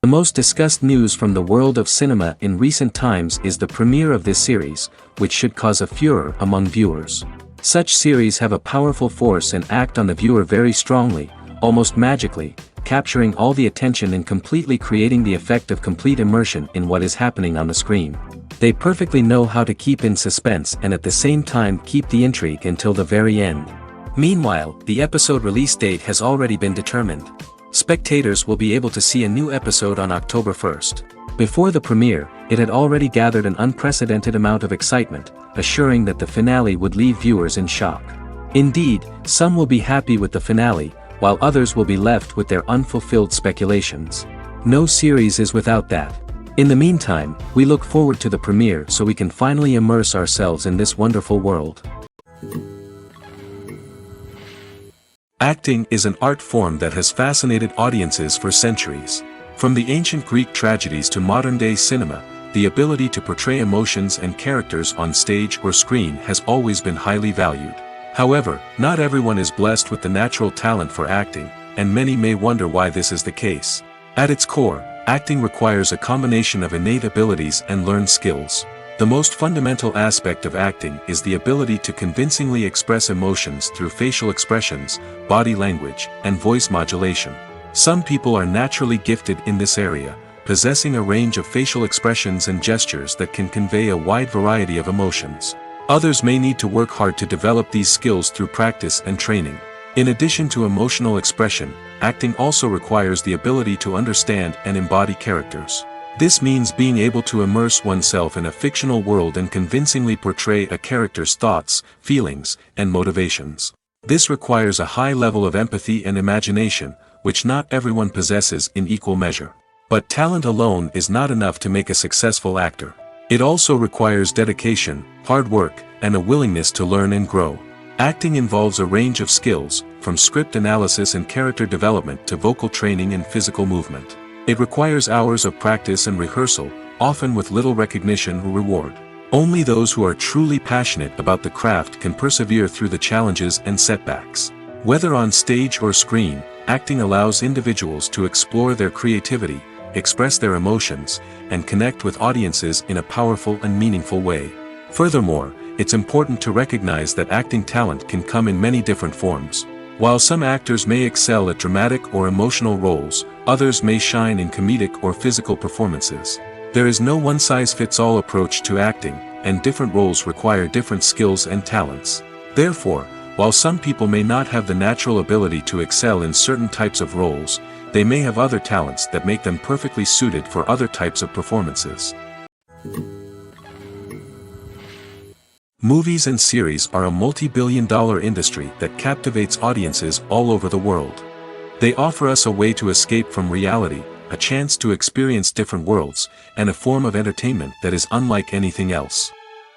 The most discussed news from the world of cinema in recent times is the premiere of this series, which should cause a furor among viewers. Such series have a powerful force and act on the viewer very strongly, almost magically, capturing all the attention and completely creating the effect of complete immersion in what is happening on the screen. They perfectly know how to keep in suspense and at the same time keep the intrigue until the very end. Meanwhile, the episode release date has already been determined. Spectators will be able to see a new episode on October 1st. Before the premiere, it had already gathered an unprecedented amount of excitement, assuring that the finale would leave viewers in shock. Indeed, some will be happy with the finale, while others will be left with their unfulfilled speculations. No series is without that. In the meantime, we look forward to the premiere so we can finally immerse ourselves in this wonderful world. Acting is an art form that has fascinated audiences for centuries. From the ancient Greek tragedies to modern-day cinema, the ability to portray emotions and characters on stage or screen has always been highly valued. However, not everyone is blessed with the natural talent for acting, and many may wonder why this is the case. At its core, acting requires a combination of innate abilities and learned skills. The most fundamental aspect of acting is the ability to convincingly express emotions through facial expressions, body language, and voice modulation. Some people are naturally gifted in this area, possessing a range of facial expressions and gestures that can convey a wide variety of emotions. Others may need to work hard to develop these skills through practice and training. In addition to emotional expression, acting also requires the ability to understand and embody characters. This means being able to immerse oneself in a fictional world and convincingly portray a character's thoughts, feelings, and motivations. This requires a high level of empathy and imagination, which not everyone possesses in equal measure. But talent alone is not enough to make a successful actor. It also requires dedication, hard work, and a willingness to learn and grow. Acting involves a range of skills, from script analysis and character development to vocal training and physical movement. It requires hours of practice and rehearsal, often with little recognition or reward. Only those who are truly passionate about the craft can persevere through the challenges and setbacks. Whether on stage or screen, acting allows individuals to explore their creativity, express their emotions, and connect with audiences in a powerful and meaningful way. Furthermore, it's important to recognize that acting talent can come in many different forms. While some actors may excel at dramatic or emotional roles, others may shine in comedic or physical performances. There is no one-size-fits-all approach to acting, and different roles require different skills and talents. Therefore, while some people may not have the natural ability to excel in certain types of roles, they may have other talents that make them perfectly suited for other types of performances. Movies and series are a multi-billion-dollar industry that captivates audiences all over the world. They offer us a way to escape from reality, a chance to experience different worlds, and a form of entertainment that is unlike anything else.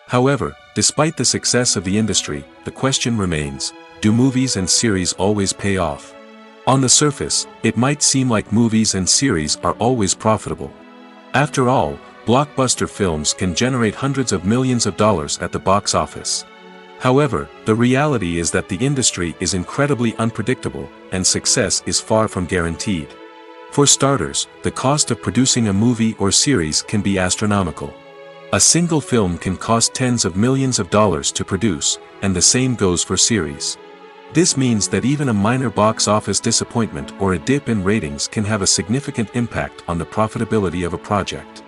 However, despite the success of the industry, the question remains, do movies and series always pay off? On the surface, it might seem like movies and series are always profitable. After all, blockbuster films can generate hundreds of millions of dollars at the box office. However, the reality is that the industry is incredibly unpredictable, and success is far from guaranteed. For starters, the cost of producing a movie or series can be astronomical. A single film can cost tens of millions of dollars to produce, and the same goes for series. This means that even a minor box office disappointment or a dip in ratings can have a significant impact on the profitability of a project.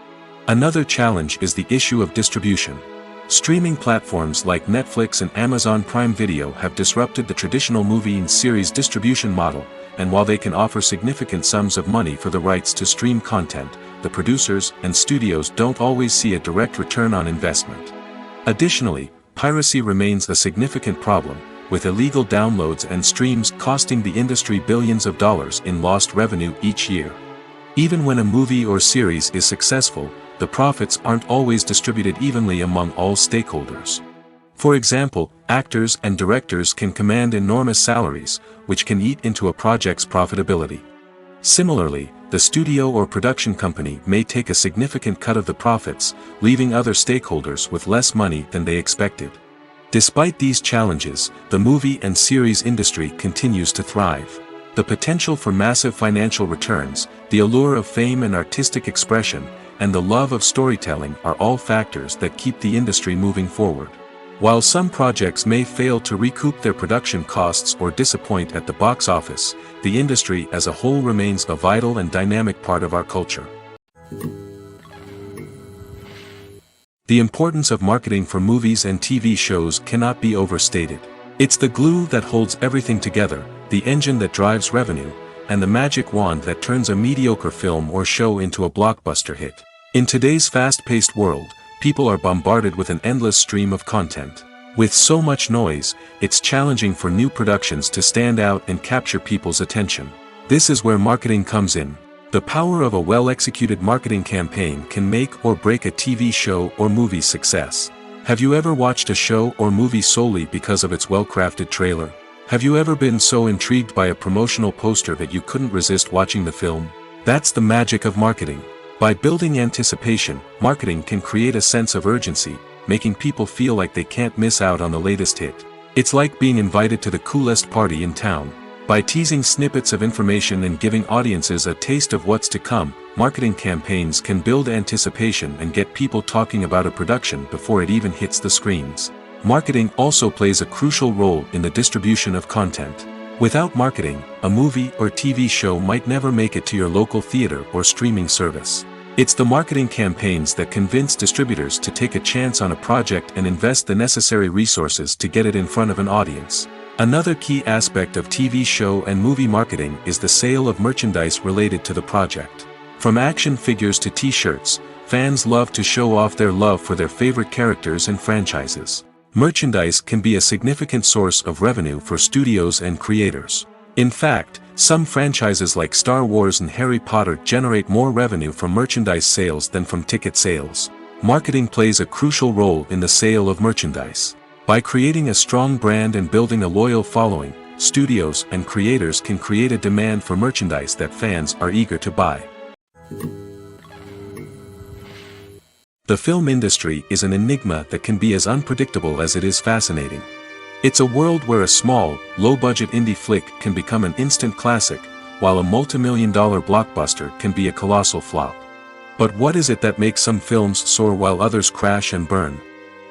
Another challenge is the issue of distribution. Streaming platforms like Netflix and Amazon Prime Video have disrupted the traditional movie and series distribution model, and while they can offer significant sums of money for the rights to stream content, the producers and studios don't always see a direct return on investment. Additionally, piracy remains a significant problem, with illegal downloads and streams costing the industry billions of dollars in lost revenue each year. Even when a movie or series is successful, the profits aren't always distributed evenly among all stakeholders. For example, actors and directors can command enormous salaries, which can eat into a project's profitability. Similarly, the studio or production company may take a significant cut of the profits, leaving other stakeholders with less money than they expected. Despite these challenges, the movie and series industry continues to thrive. The potential for massive financial returns, the allure of fame and artistic expression, and the love of storytelling are all factors that keep the industry moving forward. While some projects may fail to recoup their production costs or disappoint at the box office, the industry as a whole remains a vital and dynamic part of our culture. The importance of marketing for movies and TV shows cannot be overstated. It's the glue that holds everything together, the engine that drives revenue, and the magic wand that turns a mediocre film or show into a blockbuster hit. In today's fast-paced world, people are bombarded with an endless stream of content. With so much noise, it's challenging for new productions to stand out and capture people's attention. This is where marketing comes in. The power of a well-executed marketing campaign can make or break a TV show or movie's success. Have you ever watched a show or movie solely because of its well-crafted trailer? Have you ever been so intrigued by a promotional poster that you couldn't resist watching the film? That's the magic of marketing. By building anticipation, marketing can create a sense of urgency, making people feel like they can't miss out on the latest hit. It's like being invited to the coolest party in town. By teasing snippets of information and giving audiences a taste of what's to come, marketing campaigns can build anticipation and get people talking about a production before it even hits the screens. Marketing also plays a crucial role in the distribution of content. Without marketing, a movie or TV show might never make it to your local theater or streaming service. It's the marketing campaigns that convince distributors to take a chance on a project and invest the necessary resources to get it in front of an audience. Another key aspect of TV show and movie marketing is the sale of merchandise related to the project. From action figures to t-shirts, fans love to show off their love for their favorite characters and franchises. Merchandise can be a significant source of revenue for studios and creators. In fact, some franchises like Star Wars and Harry Potter generate more revenue from merchandise sales than from ticket sales. Marketing plays a crucial role in the sale of merchandise. By creating a strong brand and building a loyal following, studios and creators can create a demand for merchandise that fans are eager to buy. The film industry is an enigma that can be as unpredictable as it is fascinating. It's a world where a small, low-budget indie flick can become an instant classic, while a multi-million-dollar blockbuster can be a colossal flop. But what is it that makes some films soar while others crash and burn?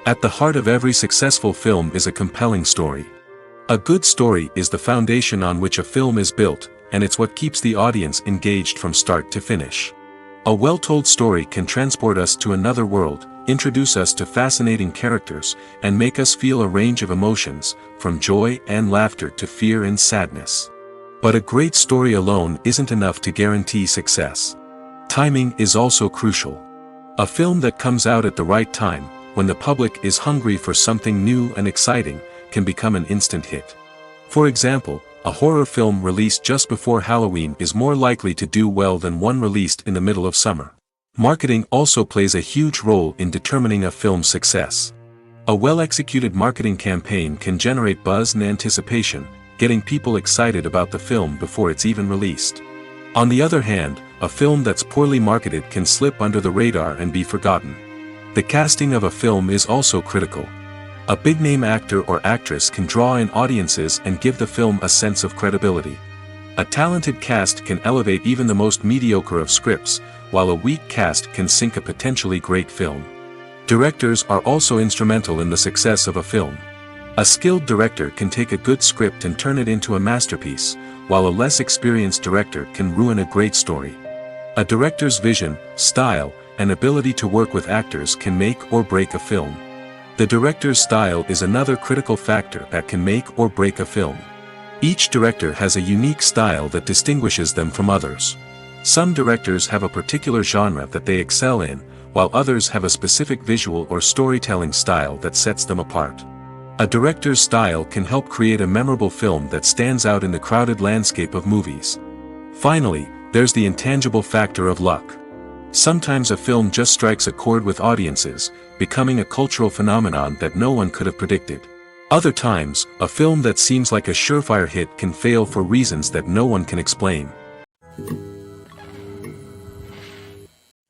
At the heart of every successful film is a compelling story. A good story is the foundation on which a film is built, and it's what keeps the audience engaged from start to finish. A well-told story can transport us to another world, introduce us to fascinating characters, and make us feel a range of emotions, from joy and laughter to fear and sadness. But a great story alone isn't enough to guarantee success. Timing is also crucial. A film that comes out at the right time, when the public is hungry for something new and exciting, can become an instant hit. For example, a horror film released just before Halloween is more likely to do well than one released in the middle of summer. Marketing also plays a huge role in determining a film's success. A well-executed marketing campaign can generate buzz and anticipation, getting people excited about the film before it's even released. On the other hand, a film that's poorly marketed can slip under the radar and be forgotten. The casting of a film is also critical. A big-name actor or actress can draw in audiences and give the film a sense of credibility. A talented cast can elevate even the most mediocre of scripts, while a weak cast can sink a potentially great film. Directors are also instrumental in the success of a film. A skilled director can take a good script and turn it into a masterpiece, while a less experienced director can ruin a great story. A director's vision, style, and ability to work with actors can make or break a film. The director's style is another critical factor that can make or break a film. Each director has a unique style that distinguishes them from others. Some directors have a particular genre that they excel in, while others have a specific visual or storytelling style that sets them apart. A director's style can help create a memorable film that stands out in the crowded landscape of movies. Finally, there's the intangible factor of luck. Sometimes a film just strikes a chord with audiences, becoming a cultural phenomenon that no one could have predicted. Other times, a film that seems like a surefire hit can fail for reasons that no one can explain.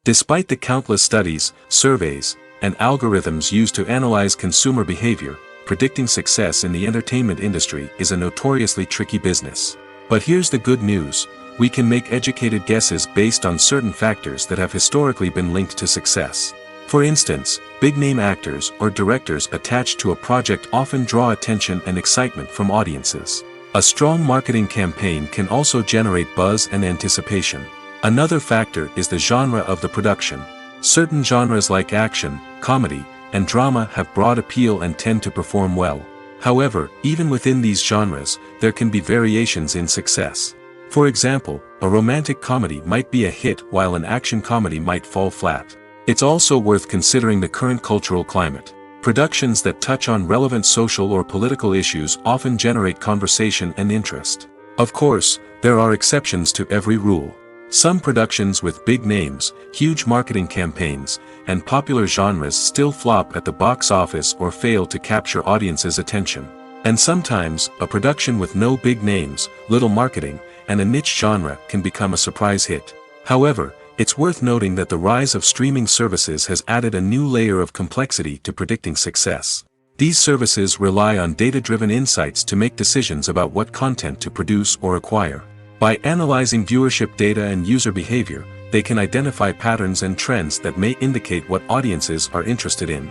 Despite the countless studies, surveys, and algorithms used to analyze consumer behavior, predicting success in the entertainment industry is a notoriously tricky business. But here's the good news: we can make educated guesses based on certain factors that have historically been linked to success. For instance, big-name actors or directors attached to a project often draw attention and excitement from audiences. A strong marketing campaign can also generate buzz and anticipation. Another factor is the genre of the production. Certain genres like action, comedy, and drama have broad appeal and tend to perform well. However, even within these genres, there can be variations in success. For example, a romantic comedy might be a hit while an action comedy might fall flat. It's also worth considering the current cultural climate. Productions that touch on relevant social or political issues often generate conversation and interest. Of course, there are exceptions to every rule. Some productions with big names, huge marketing campaigns, and popular genres still flop at the box office or fail to capture audiences' attention. And sometimes, a production with no big names, little marketing, and a niche genre can become a surprise hit. However, it's worth noting that the rise of streaming services has added a new layer of complexity to predicting success. These services rely on data-driven insights to make decisions about what content to produce or acquire. By analyzing viewership data and user behavior, they can identify patterns and trends that may indicate what audiences are interested in.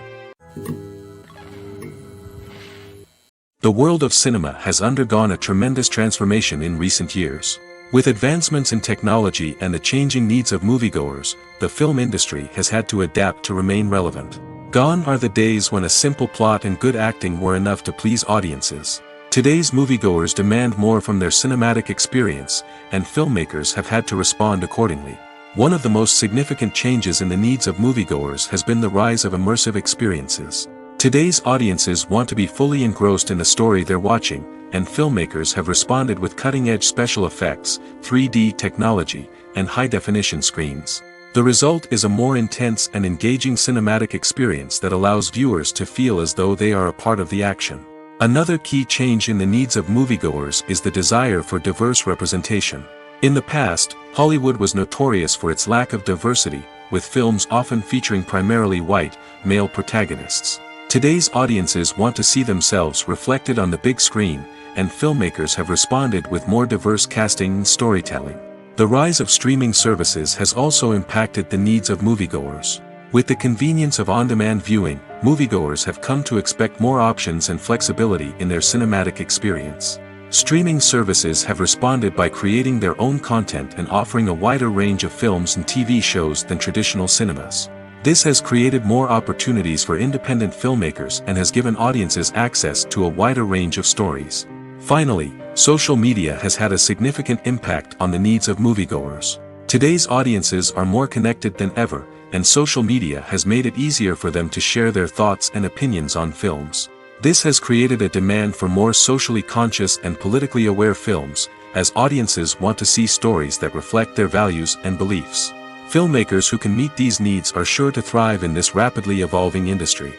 The world of cinema has undergone a tremendous transformation in recent years. With advancements in technology and the changing needs of moviegoers, the film industry has had to adapt to remain relevant. Gone are the days when a simple plot and good acting were enough to please audiences. Today's moviegoers demand more from their cinematic experience, and filmmakers have had to respond accordingly. One of the most significant changes in the needs of moviegoers has been the rise of immersive experiences. Today's audiences want to be fully engrossed in the story they're watching, and filmmakers have responded with cutting-edge special effects, 3D technology, and high-definition screens. The result is a more intense and engaging cinematic experience that allows viewers to feel as though they are a part of the action. Another key change in the needs of moviegoers is the desire for diverse representation. In the past, Hollywood was notorious for its lack of diversity, with films often featuring primarily white, male protagonists. Today's audiences want to see themselves reflected on the big screen, and filmmakers have responded with more diverse casting and storytelling. The rise of streaming services has also impacted the needs of moviegoers. With the convenience of on-demand viewing, moviegoers have come to expect more options and flexibility in their cinematic experience. Streaming services have responded by creating their own content and offering a wider range of films and TV shows than traditional cinemas. This has created more opportunities for independent filmmakers and has given audiences access to a wider range of stories. Finally, social media has had a significant impact on the needs of moviegoers. Today's audiences are more connected than ever, and social media has made it easier for them to share their thoughts and opinions on films. This has created a demand for more socially conscious and politically aware films, as audiences want to see stories that reflect their values and beliefs. Filmmakers who can meet these needs are sure to thrive in this rapidly evolving industry.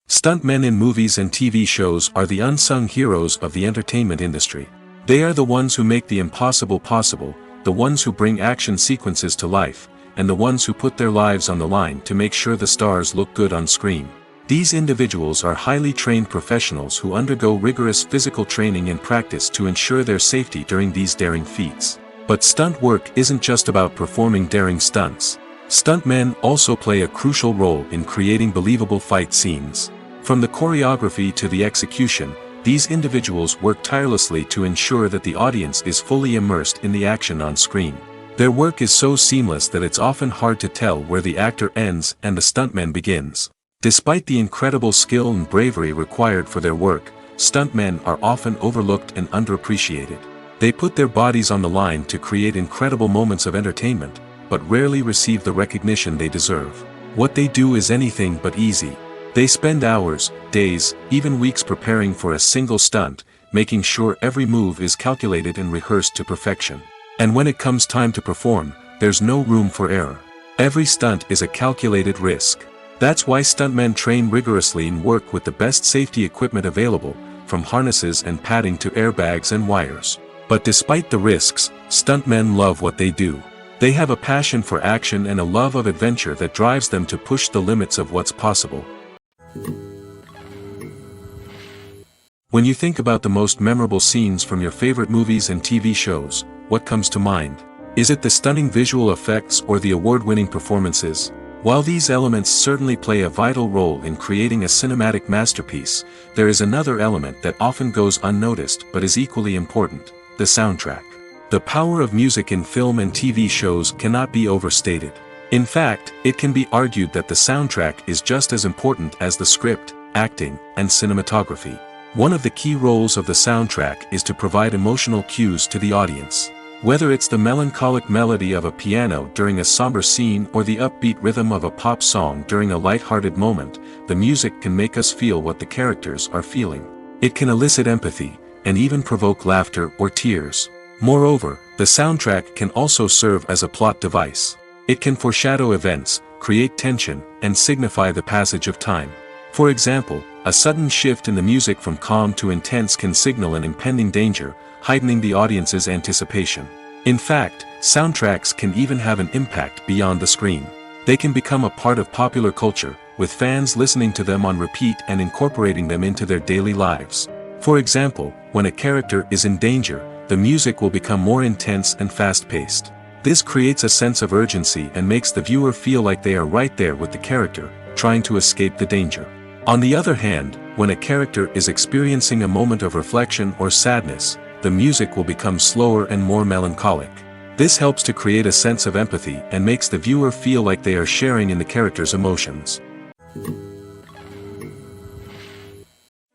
Stuntmen in movies and TV shows are the unsung heroes of the entertainment industry. They are the ones who make the impossible possible, the ones who bring action sequences to life, and the ones who put their lives on the line to make sure the stars look good on screen. These individuals are highly trained professionals who undergo rigorous physical training and practice to ensure their safety during these daring feats. But stunt work isn't just about performing daring stunts. Stuntmen also play a crucial role in creating believable fight scenes. From the choreography to the execution, these individuals work tirelessly to ensure that the audience is fully immersed in the action on screen. Their work is so seamless that it's often hard to tell where the actor ends and the stuntman begins. Despite the incredible skill and bravery required for their work, stuntmen are often overlooked and underappreciated. They put their bodies on the line to create incredible moments of entertainment, but rarely receive the recognition they deserve. What they do is anything but easy. They spend hours, days, even weeks preparing for a single stunt, making sure every move is calculated and rehearsed to perfection. And when it comes time to perform, there's no room for error. Every stunt is a calculated risk. That's why stuntmen train rigorously and work with the best safety equipment available, from harnesses and padding to airbags and wires. But despite the risks, stuntmen love what they do. They have a passion for action and a love of adventure that drives them to push the limits of what's possible. When you think about the most memorable scenes from your favorite movies and TV shows, what comes to mind? Is it the stunning visual effects or the award-winning performances? While these elements certainly play a vital role in creating a cinematic masterpiece, there is another element that often goes unnoticed but is equally important: the soundtrack. The power of music in film and TV shows cannot be overstated. In fact, it can be argued that the soundtrack is just as important as the script, acting, and cinematography. One of the key roles of the soundtrack is to provide emotional cues to the audience. Whether it's the melancholic melody of a piano during a somber scene or the upbeat rhythm of a pop song during a light-hearted moment, the music can make us feel what the characters are feeling. It can elicit empathy, and even provoke laughter or tears. Moreover, the soundtrack can also serve as a plot device. It can foreshadow events, create tension, and signify the passage of time. For example, a sudden shift in the music from calm to intense can signal an impending danger, heightening the audience's anticipation. In fact, soundtracks can even have an impact beyond the screen. They can become a part of popular culture, with fans listening to them on repeat and incorporating them into their daily lives. For example, when a character is in danger, the music will become more intense and fast-paced. This creates a sense of urgency and makes the viewer feel like they are right there with the character, trying to escape the danger. On the other hand, when a character is experiencing a moment of reflection or sadness, the music will become slower and more melancholic. This helps to create a sense of empathy and makes the viewer feel like they are sharing in the character's emotions.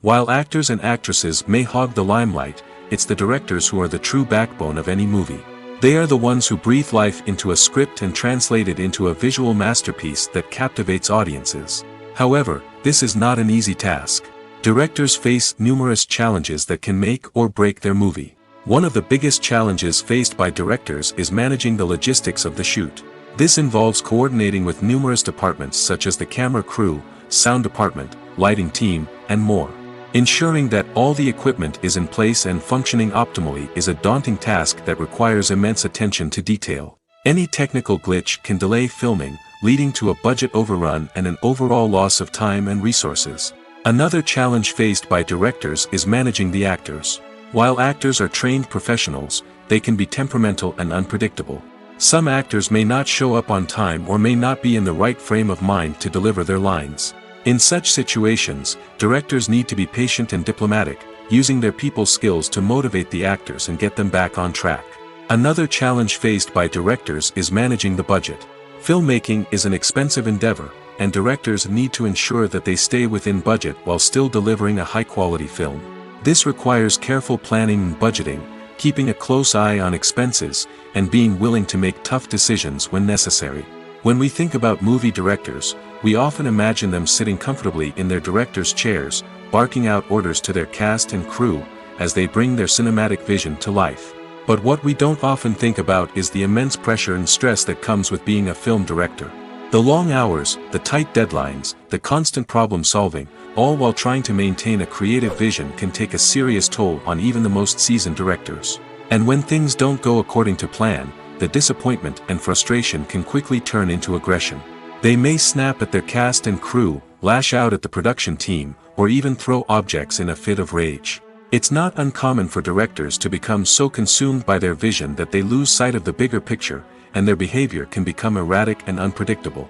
While actors and actresses may hog the limelight, it's the directors who are the true backbone of any movie. They are the ones who breathe life into a script and translate it into a visual masterpiece that captivates audiences. However, this is not an easy task. Directors face numerous challenges that can make or break their movie. One of the biggest challenges faced by directors is managing the logistics of the shoot. This involves coordinating with numerous departments such as the camera crew, sound department, lighting team, and more. Ensuring that all the equipment is in place and functioning optimally is a daunting task that requires immense attention to detail. Any technical glitch can delay filming, leading to a budget overrun and an overall loss of time and resources. Another challenge faced by directors is managing the actors. While actors are trained professionals, they can be temperamental and unpredictable. Some actors may not show up on time or may not be in the right frame of mind to deliver their lines. In such situations, directors need to be patient and diplomatic, using their people skills to motivate the actors and get them back on track. Another challenge faced by directors is managing the budget. Filmmaking is an expensive endeavor, and directors need to ensure that they stay within budget while still delivering a high-quality film. This requires careful planning and budgeting, keeping a close eye on expenses, and being willing to make tough decisions when necessary. When we think about movie directors, we often imagine them sitting comfortably in their director's chairs, barking out orders to their cast and crew, as they bring their cinematic vision to life. But what we don't often think about is the immense pressure and stress that comes with being a film director. The long hours, the tight deadlines, the constant problem solving, all while trying to maintain a creative vision can take a serious toll on even the most seasoned directors. And when things don't go according to plan, the disappointment and frustration can quickly turn into aggression. They may snap at their cast and crew, lash out at the production team, or even throw objects in a fit of rage. It's not uncommon for directors to become so consumed by their vision that they lose sight of the bigger picture, and their behavior can become erratic and unpredictable.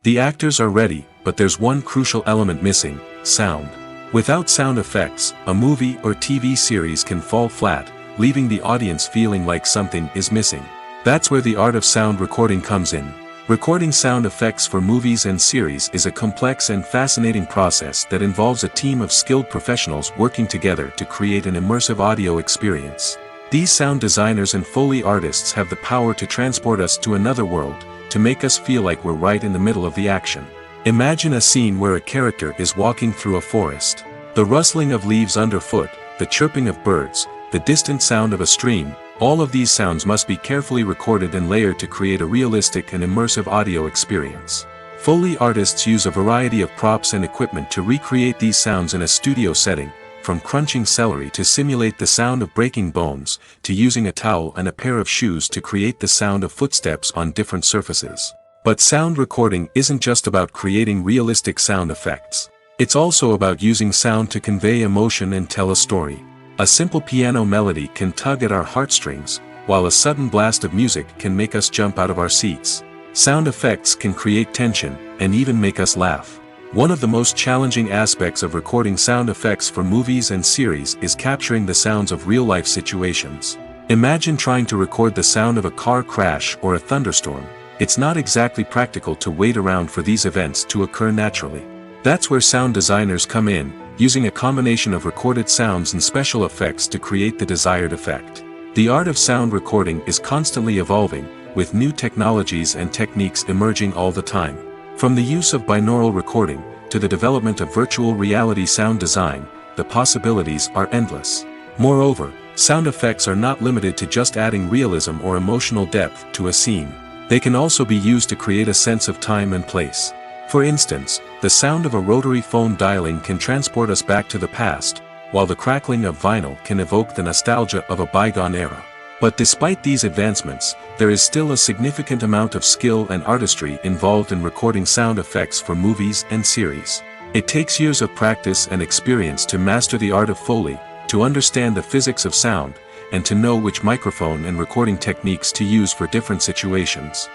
The actors are ready, but there's one crucial element missing: sound. Without sound effects, a movie or TV series can fall flat, leaving the audience feeling like something is missing. That's where the art of sound recording comes in. Recording sound effects for movies and series is a complex and fascinating process that involves a team of skilled professionals working together to create an immersive audio experience. These sound designers and Foley artists have the power to transport us to another world, to make us feel like we're right in the middle of the action. Imagine a scene where a character is walking through a forest. The rustling of leaves underfoot, the chirping of birds, the distant sound of a stream, all of these sounds must be carefully recorded and layered to create a realistic and immersive audio experience. Foley artists use a variety of props and equipment to recreate these sounds in a studio setting, from crunching celery to simulate the sound of breaking bones, to using a towel and a pair of shoes to create the sound of footsteps on different surfaces. But sound recording isn't just about creating realistic sound effects. It's also about using sound to convey emotion and tell a story. A simple piano melody can tug at our heartstrings, while a sudden blast of music can make us jump out of our seats. Sound effects can create tension, and even make us laugh. One of the most challenging aspects of recording sound effects for movies and series is capturing the sounds of real-life situations. Imagine trying to record the sound of a car crash or a thunderstorm. It's not exactly practical to wait around for these events to occur naturally. That's where sound designers come in, using a combination of recorded sounds and special effects to create the desired effect. The art of sound recording is constantly evolving, with new technologies and techniques emerging all the time. From the use of binaural recording, to the development of virtual reality sound design, the possibilities are endless. Moreover, sound effects are not limited to just adding realism or emotional depth to a scene. They can also be used to create a sense of time and place. For instance, the sound of a rotary phone dialing can transport us back to the past, while the crackling of vinyl can evoke the nostalgia of a bygone era. But despite these advancements, there is still a significant amount of skill and artistry involved in recording sound effects for movies and series. It takes years of practice and experience to master the art of Foley, to understand the physics of sound, and to know which microphone and recording techniques to use for different situations.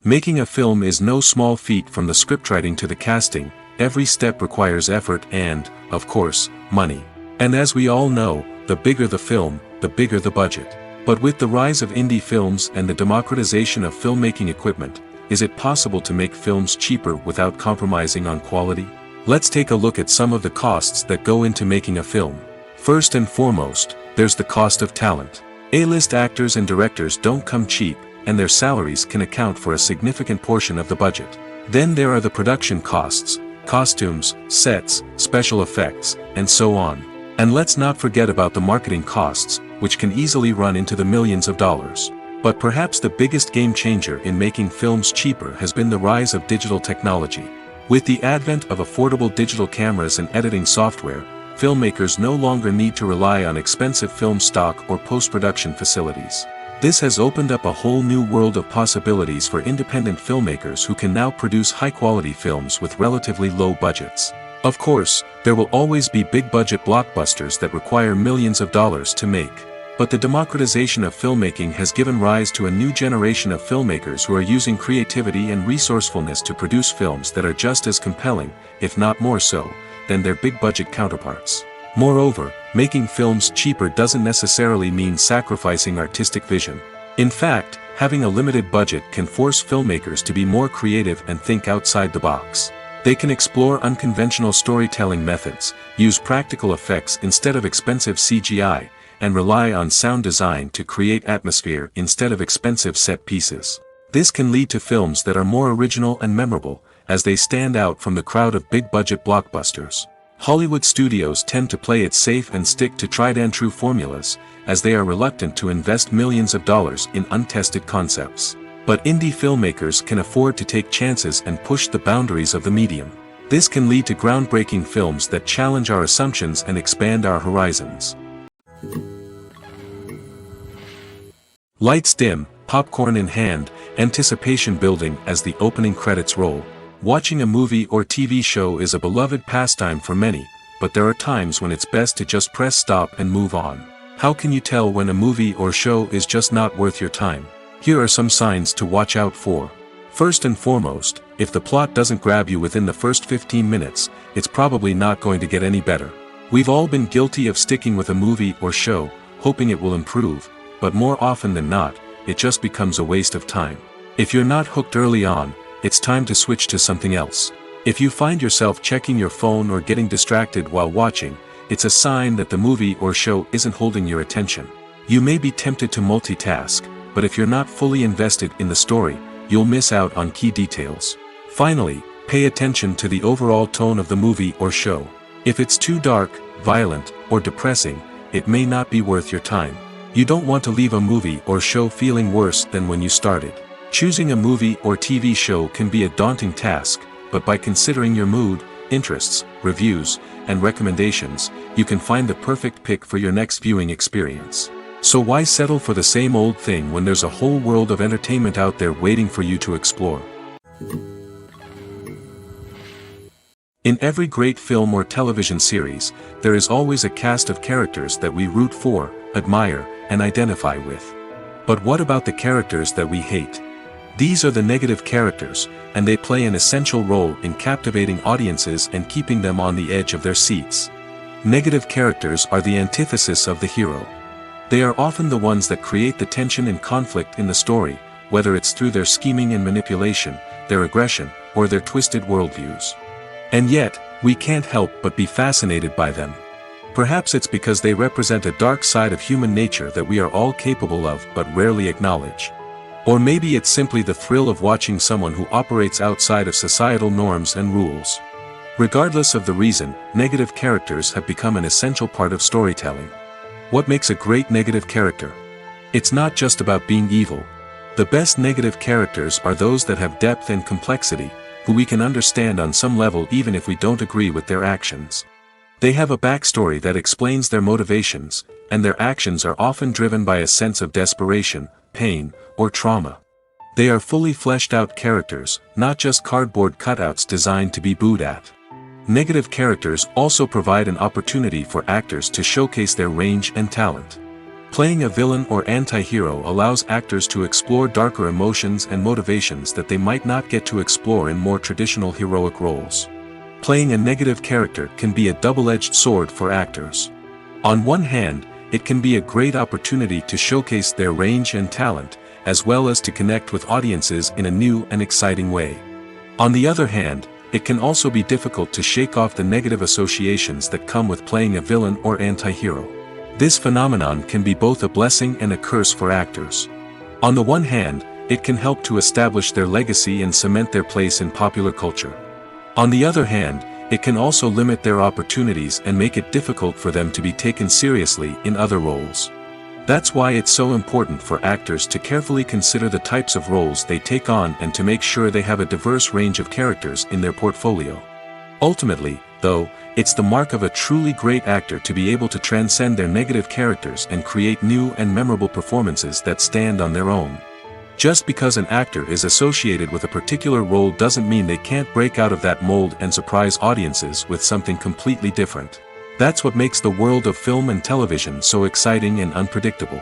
Making a film is no small feat. From the scriptwriting to the casting, every step requires effort and, of course, money. And as we all know, the bigger the film, the bigger the budget. But with the rise of indie films and the democratization of filmmaking equipment, is it possible to make films cheaper without compromising on quality? Let's take a look at some of the costs that go into making a film. First and foremost, there's the cost of talent. A-list actors and directors don't come cheap, and their salaries can account for a significant portion of the budget. Then there are the production costs, costumes, sets, special effects, and so on. And let's not forget about the marketing costs, which can easily run into the millions of dollars. But perhaps the biggest game changer in making films cheaper has been the rise of digital technology. With the advent of affordable digital cameras and editing software, filmmakers no longer need to rely on expensive film stock or post-production facilities. This has opened up a whole new world of possibilities for independent filmmakers who can now produce high-quality films with relatively low budgets. Of course, there will always be big-budget blockbusters that require millions of dollars to make. But the democratization of filmmaking has given rise to a new generation of filmmakers who are using creativity and resourcefulness to produce films that are just as compelling, if not more so, than their big-budget counterparts. Moreover, making films cheaper doesn't necessarily mean sacrificing artistic vision. In fact, having a limited budget can force filmmakers to be more creative and think outside the box. They can explore unconventional storytelling methods, use practical effects instead of expensive CGI, and rely on sound design to create atmosphere instead of expensive set pieces. This can lead to films that are more original and memorable, as they stand out from the crowd of big-budget blockbusters. Hollywood studios tend to play it safe and stick to tried-and-true formulas, as they are reluctant to invest millions of dollars in untested concepts. But indie filmmakers can afford to take chances and push the boundaries of the medium. This can lead to groundbreaking films that challenge our assumptions and expand our horizons. Lights dim, popcorn in hand, anticipation building as the opening credits roll. Watching a movie or TV show is a beloved pastime for many, but there are times when it's best to just press stop and move on. How can you tell when a movie or show is just not worth your time? Here are some signs to watch out for. First and foremost, if the plot doesn't grab you within the first 15 minutes, it's probably not going to get any better. We've all been guilty of sticking with a movie or show, hoping it will improve, but more often than not, it just becomes a waste of time. If you're not hooked early on, it's time to switch to something else. If you find yourself checking your phone or getting distracted while watching, it's a sign that the movie or show isn't holding your attention. You may be tempted to multitask, but if you're not fully invested in the story, you'll miss out on key details. Finally, pay attention to the overall tone of the movie or show. If it's too dark, violent, or depressing, it may not be worth your time. You don't want to leave a movie or show feeling worse than when you started. Choosing a movie or TV show can be a daunting task, but by considering your mood, interests, reviews, and recommendations, you can find the perfect pick for your next viewing experience. So why settle for the same old thing when there's a whole world of entertainment out there waiting for you to explore? In every great film or television series, there is always a cast of characters that we root for, admire, and identify with. But what about the characters that we hate? These are the negative characters, and they play an essential role in captivating audiences and keeping them on the edge of their seats. Negative characters are the antithesis of the hero. They are often the ones that create the tension and conflict in the story, whether it's through their scheming and manipulation, their aggression, or their twisted worldviews. And yet, we can't help but be fascinated by them. Perhaps it's because they represent a dark side of human nature that we are all capable of but rarely acknowledge. Or maybe it's simply the thrill of watching someone who operates outside of societal norms and rules. Regardless of the reason, negative characters have become an essential part of storytelling. What makes a great negative character? It's not just about being evil. The best negative characters are those that have depth and complexity, who we can understand on some level even if we don't agree with their actions. They have a backstory that explains their motivations, and their actions are often driven by a sense of desperation, pain, or trauma. They are fully fleshed out characters, not just cardboard cutouts designed to be booed at. Negative characters also provide an opportunity for actors to showcase their range and talent. Playing a villain or anti-hero allows actors to explore darker emotions and motivations that they might not get to explore in more traditional heroic roles. Playing a negative character can be a double-edged sword for actors. On one hand, it can be a great opportunity to showcase their range and talent, as well as to connect with audiences in a new and exciting way. On the other hand, it can also be difficult to shake off the negative associations that come with playing a villain or anti-hero. This phenomenon can be both a blessing and a curse for actors. On the one hand, it can help to establish their legacy and cement their place in popular culture. On the other hand, it can also limit their opportunities and make it difficult for them to be taken seriously in other roles. That's why it's so important for actors to carefully consider the types of roles they take on and to make sure they have a diverse range of characters in their portfolio. Ultimately, though, it's the mark of a truly great actor to be able to transcend their negative characters and create new and memorable performances that stand on their own. Just because an actor is associated with a particular role doesn't mean they can't break out of that mold and surprise audiences with something completely different. That's what makes the world of film and television so exciting and unpredictable.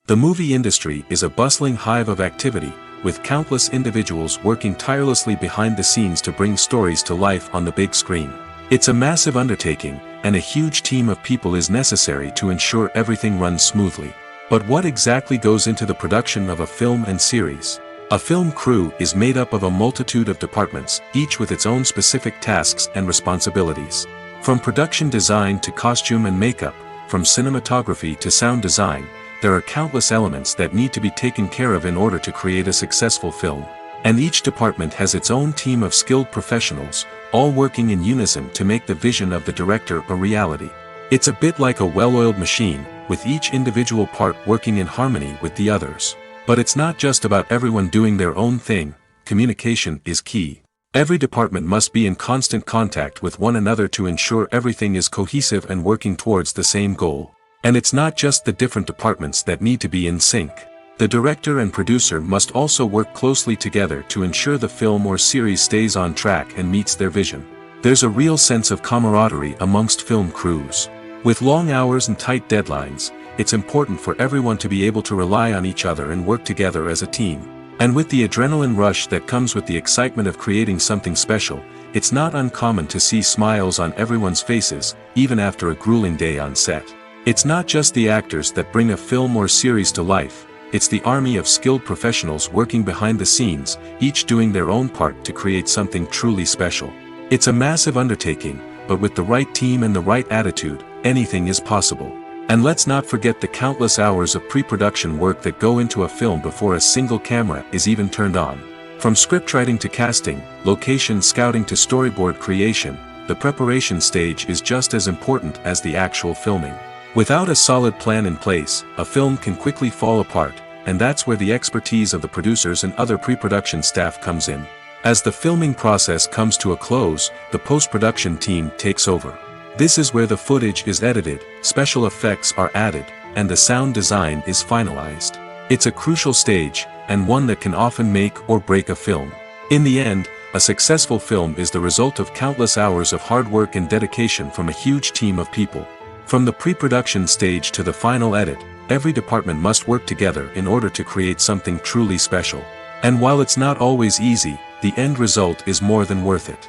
The movie industry is a bustling hive of activity, with countless individuals working tirelessly behind the scenes to bring stories to life on the big screen. It's a massive undertaking, and a huge team of people is necessary to ensure everything runs smoothly. But what exactly goes into the production of a film and series? A film crew is made up of a multitude of departments, each with its own specific tasks and responsibilities. From production design to costume and makeup, from cinematography to sound design, there are countless elements that need to be taken care of in order to create a successful film. And each department has its own team of skilled professionals, all working in unison to make the vision of the director a reality. It's a bit like a well-oiled machine, with each individual part working in harmony with the others. But it's not just about everyone doing their own thing. Communication is key. Every department must be in constant contact with one another to ensure everything is cohesive and working towards the same goal. And it's not just the different departments that need to be in sync. The director and producer must also work closely together to ensure the film or series stays on track and meets their vision. There's a real sense of camaraderie amongst film crews. With long hours and tight deadlines, it's important for everyone to be able to rely on each other and work together as a team. And with the adrenaline rush that comes with the excitement of creating something special, it's not uncommon to see smiles on everyone's faces, even after a grueling day on set. It's not just the actors that bring a film or series to life, it's the army of skilled professionals working behind the scenes, each doing their own part to create something truly special. It's a massive undertaking, but with the right team and the right attitude, anything is possible. And let's not forget the countless hours of pre-production work that go into a film before a single camera is even turned on. From scriptwriting to casting, location scouting to storyboard creation, the preparation stage is just as important as the actual filming. Without a solid plan in place, a film can quickly fall apart, and that's where the expertise of the producers and other pre-production staff comes in. As the filming process comes to a close, the post-production team takes over. This is where the footage is edited, special effects are added, and the sound design is finalized. It's a crucial stage, and one that can often make or break a film. In the end, a successful film is the result of countless hours of hard work and dedication from a huge team of people. From the pre-production stage to the final edit, every department must work together in order to create something truly special. And while it's not always easy, the end result is more than worth it.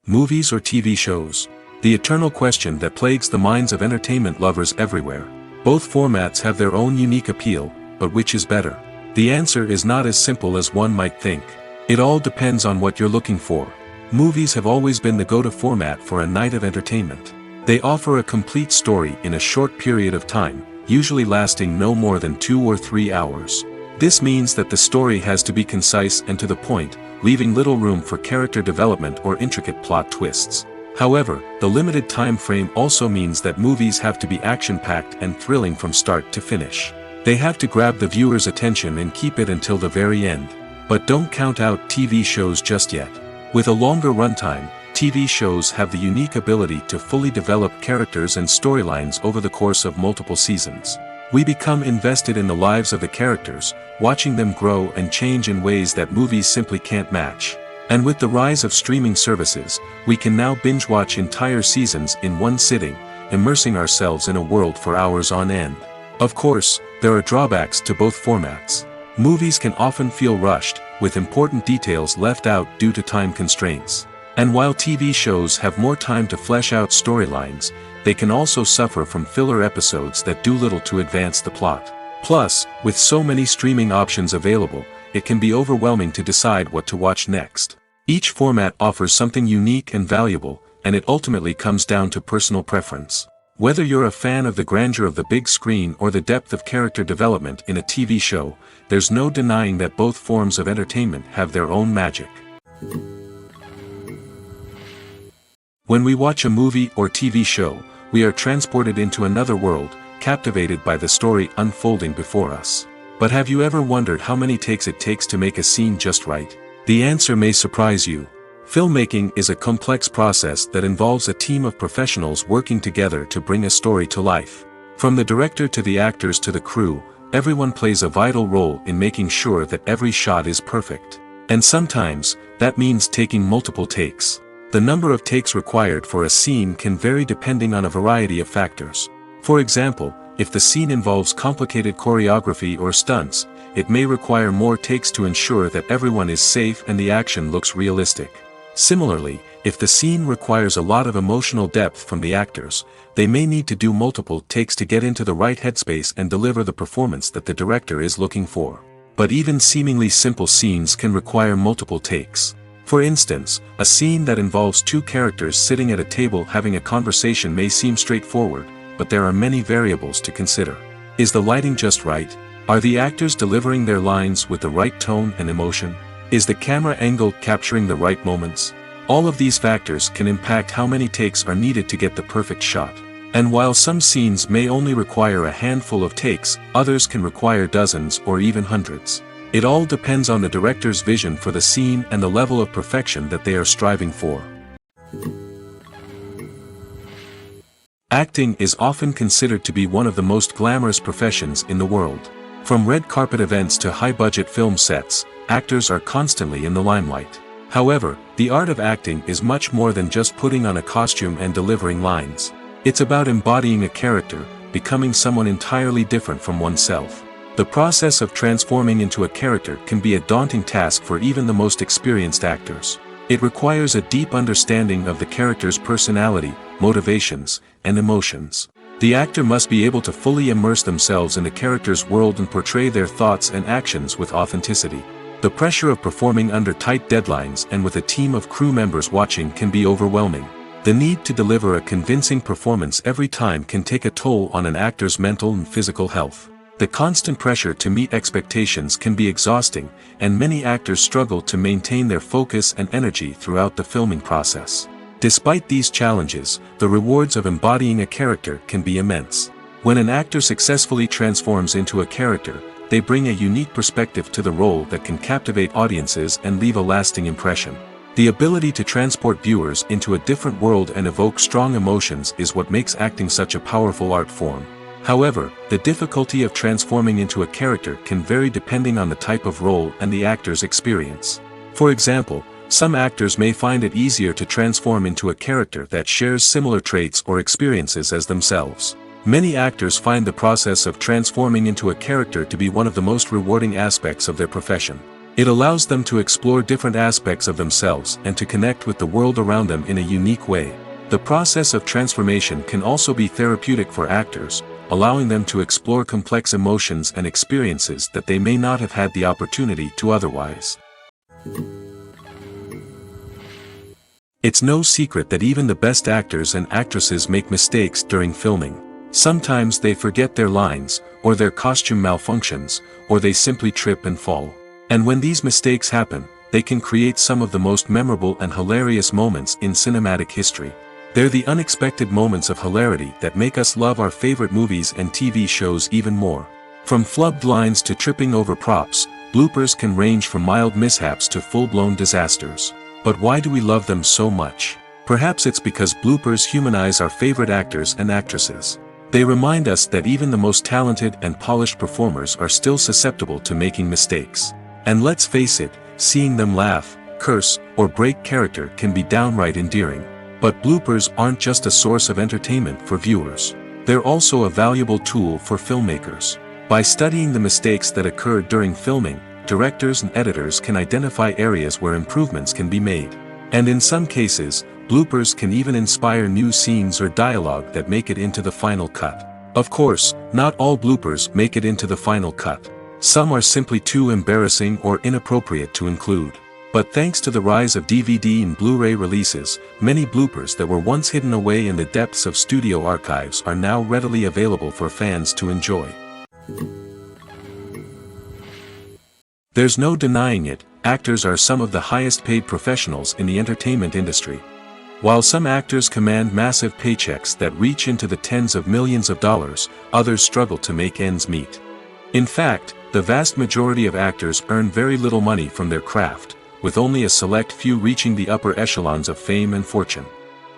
Movies or TV shows? The eternal question that plagues the minds of entertainment lovers everywhere. Both formats have their own unique appeal, but which is better? The answer is not as simple as one might think. It all depends on what you're looking for. Movies have always been the go-to format for a night of entertainment. They offer a complete story in a short period of time, usually lasting no more than 2 or 3 hours. This means that the story has to be concise and to the point, leaving little room for character development or intricate plot twists. However, the limited time frame also means that movies have to be action-packed and thrilling from start to finish. They have to grab the viewer's attention and keep it until the very end. But don't count out TV shows just yet. With a longer runtime, TV shows have the unique ability to fully develop characters and storylines over the course of multiple seasons. We become invested in the lives of the characters, watching them grow and change in ways that movies simply can't match. And with the rise of streaming services, we can now binge-watch entire seasons in one sitting, immersing ourselves in a world for hours on end. Of course, there are drawbacks to both formats. Movies can often feel rushed, with important details left out due to time constraints. And while TV shows have more time to flesh out storylines, they can also suffer from filler episodes that do little to advance the plot. Plus, with so many streaming options available, it can be overwhelming to decide what to watch next. Each format offers something unique and valuable, and it ultimately comes down to personal preference. Whether you're a fan of the grandeur of the big screen or the depth of character development in a TV show, there's no denying that both forms of entertainment have their own magic. When we watch a movie or TV show, we are transported into another world, captivated by the story unfolding before us. But have you ever wondered how many takes it takes to make a scene just right? The answer may surprise you. Filmmaking is a complex process that involves a team of professionals working together to bring a story to life. From the director to the actors to the crew, everyone plays a vital role in making sure that every shot is perfect. And sometimes, that means taking multiple takes. The number of takes required for a scene can vary depending on a variety of factors. For example, if the scene involves complicated choreography or stunts, it may require more takes to ensure that everyone is safe and the action looks realistic. Similarly, if the scene requires a lot of emotional depth from the actors, they may need to do multiple takes to get into the right headspace and deliver the performance that the director is looking for. But even seemingly simple scenes can require multiple takes. For instance, a scene that involves two characters sitting at a table having a conversation may seem straightforward, but there are many variables to consider. Is the lighting just right? Are the actors delivering their lines with the right tone and emotion? Is the camera angle capturing the right moments? All of these factors can impact how many takes are needed to get the perfect shot. And while some scenes may only require a handful of takes, others can require dozens or even hundreds. It all depends on the director's vision for the scene and the level of perfection that they are striving for. Acting is often considered to be one of the most glamorous professions in the world. From red carpet events to high-budget film sets, actors are constantly in the limelight. However, the art of acting is much more than just putting on a costume and delivering lines. It's about embodying a character, becoming someone entirely different from oneself. The process of transforming into a character can be a daunting task for even the most experienced actors. It requires a deep understanding of the character's personality, motivations, and emotions. The actor must be able to fully immerse themselves in the character's world and portray their thoughts and actions with authenticity. The pressure of performing under tight deadlines and with a team of crew members watching can be overwhelming. The need to deliver a convincing performance every time can take a toll on an actor's mental and physical health. The constant pressure to meet expectations can be exhausting, and many actors struggle to maintain their focus and energy throughout the filming process. Despite these challenges, the rewards of embodying a character can be immense. When an actor successfully transforms into a character, they bring a unique perspective to the role that can captivate audiences and leave a lasting impression. The ability to transport viewers into a different world and evoke strong emotions is what makes acting such a powerful art form. However, the difficulty of transforming into a character can vary depending on the type of role and the actor's experience. For example, some actors may find it easier to transform into a character that shares similar traits or experiences as themselves. Many actors find the process of transforming into a character to be one of the most rewarding aspects of their profession. It allows them to explore different aspects of themselves and to connect with the world around them in a unique way. The process of transformation can also be therapeutic for actors, allowing them to explore complex emotions and experiences that they may not have had the opportunity to otherwise. It's no secret that even the best actors and actresses make mistakes during filming. Sometimes they forget their lines, or their costume malfunctions, or they simply trip and fall. And when these mistakes happen, they can create some of the most memorable and hilarious moments in cinematic history. They're the unexpected moments of hilarity that make us love our favorite movies and TV shows even more. From flubbed lines to tripping over props, bloopers can range from mild mishaps to full-blown disasters. But why do we love them so much? Perhaps it's because bloopers humanize our favorite actors and actresses. They remind us that even the most talented and polished performers are still susceptible to making mistakes. And let's face it, seeing them laugh, curse, or break character can be downright endearing. But bloopers aren't just a source of entertainment for viewers. They're also a valuable tool for filmmakers. By studying the mistakes that occurred during filming, directors and editors can identify areas where improvements can be made. And in some cases, bloopers can even inspire new scenes or dialogue that make it into the final cut. Of course, not all bloopers make it into the final cut. Some are simply too embarrassing or inappropriate to include. But thanks to the rise of DVD and Blu-ray releases, many bloopers that were once hidden away in the depths of studio archives are now readily available for fans to enjoy. There's no denying it, actors are some of the highest paid professionals in the entertainment industry. While some actors command massive paychecks that reach into the tens of millions of dollars, others struggle to make ends meet. In fact, the vast majority of actors earn very little money from their craft, with only a select few reaching the upper echelons of fame and fortune.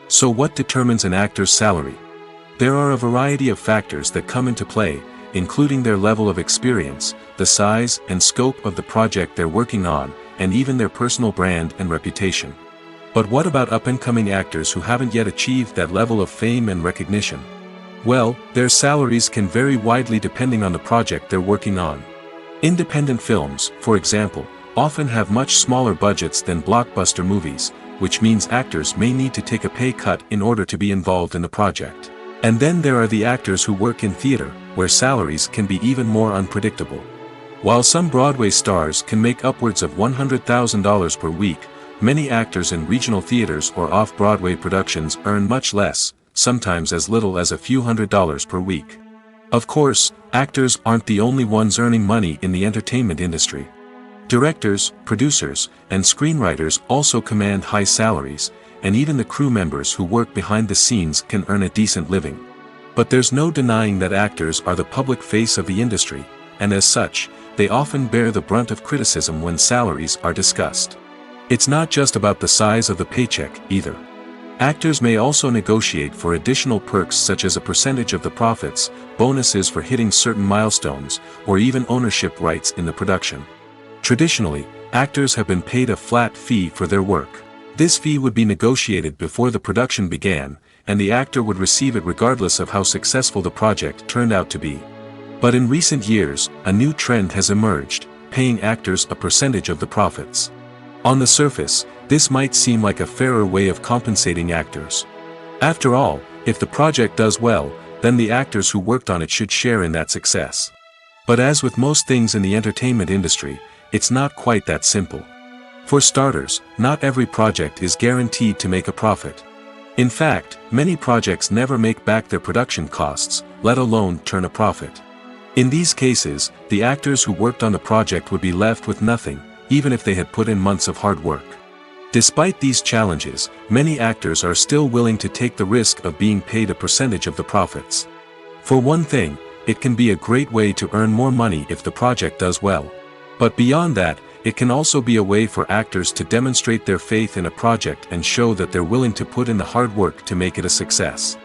So what determines an actor's salary? There are a variety of factors that come into play, including their level of experience, the size and scope of the project they're working on, and even their personal brand and reputation. But what about up-and-coming actors who haven't yet achieved that level of fame and recognition? Well, their salaries can vary widely depending on the project they're working on. Independent films, for example, often have much smaller budgets than blockbuster movies, which means actors may need to take a pay cut in order to be involved in the project. And then there are the actors who work in theater, where salaries can be even more unpredictable. While some Broadway stars can make upwards of $100,000 per week, many actors in regional theaters or off-Broadway productions earn much less, sometimes as little as a few $100s per week. Of course, actors aren't the only ones earning money in the entertainment industry. Directors, producers, and screenwriters also command high salaries, and even the crew members who work behind the scenes can earn a decent living. But there's no denying that actors are the public face of the industry, and as such, they often bear the brunt of criticism when salaries are discussed. It's not just about the size of the paycheck, either. Actors may also negotiate for additional perks such as a percentage of the profits, bonuses for hitting certain milestones, or even ownership rights in the production. Traditionally, actors have been paid a flat fee for their work. This fee would be negotiated before the production began, and the actor would receive it regardless of how successful the project turned out to be. But in recent years, a new trend has emerged, paying actors a percentage of the profits. On the surface, this might seem like a fairer way of compensating actors. After all, if the project does well, then the actors who worked on it should share in that success. But as with most things in the entertainment industry, it's not quite that simple. For starters, not every project is guaranteed to make a profit. In fact, many projects never make back their production costs, let alone turn a profit. In these cases, the actors who worked on the project would be left with nothing, even if they had put in months of hard work. Despite these challenges, many actors are still willing to take the risk of being paid a percentage of the profits. For one thing, it can be a great way to earn more money if the project does well. But beyond that, it can also be a way for actors to demonstrate their faith in a project and show that they're willing to put in the hard work to make it a success.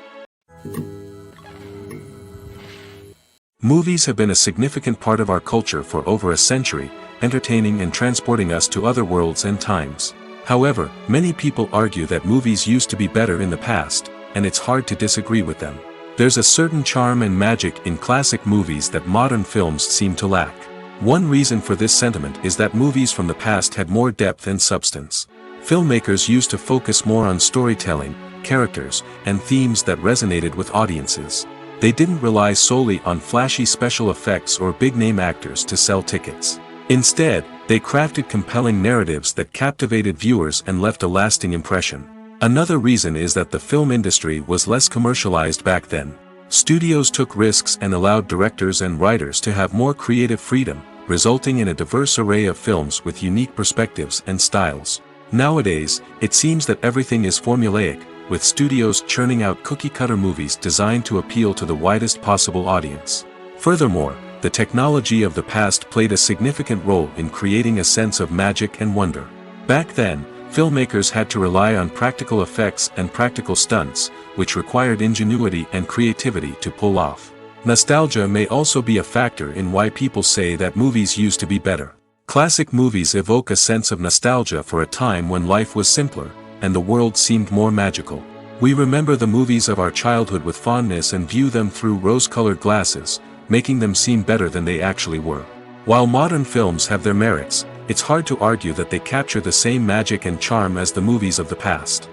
Movies have been a significant part of our culture for over a century, entertaining and transporting us to other worlds and times. However, many people argue that movies used to be better in the past, and it's hard to disagree with them. There's a certain charm and magic in classic movies that modern films seem to lack. One reason for this sentiment is that movies from the past had more depth and substance. Filmmakers used to focus more on storytelling, characters, and themes that resonated with audiences. They didn't rely solely on flashy special effects or big-name actors to sell tickets. Instead, they crafted compelling narratives that captivated viewers and left a lasting impression. Another reason is that the film industry was less commercialized back then. Studios took risks and allowed directors and writers to have more creative freedom, resulting in a diverse array of films with unique perspectives and styles. Nowadays, it seems that everything is formulaic, with studios churning out cookie-cutter movies designed to appeal to the widest possible audience. Furthermore, the technology of the past played a significant role in creating a sense of magic and wonder. Back then, filmmakers had to rely on practical effects and practical stunts, which required ingenuity and creativity to pull off. Nostalgia may also be a factor in why people say that movies used to be better. Classic movies evoke a sense of nostalgia for a time when life was simpler, and the world seemed more magical. We remember the movies of our childhood with fondness and view them through rose-colored glasses, making them seem better than they actually were. While modern films have their merits, it's hard to argue that they capture the same magic and charm as the movies of the past.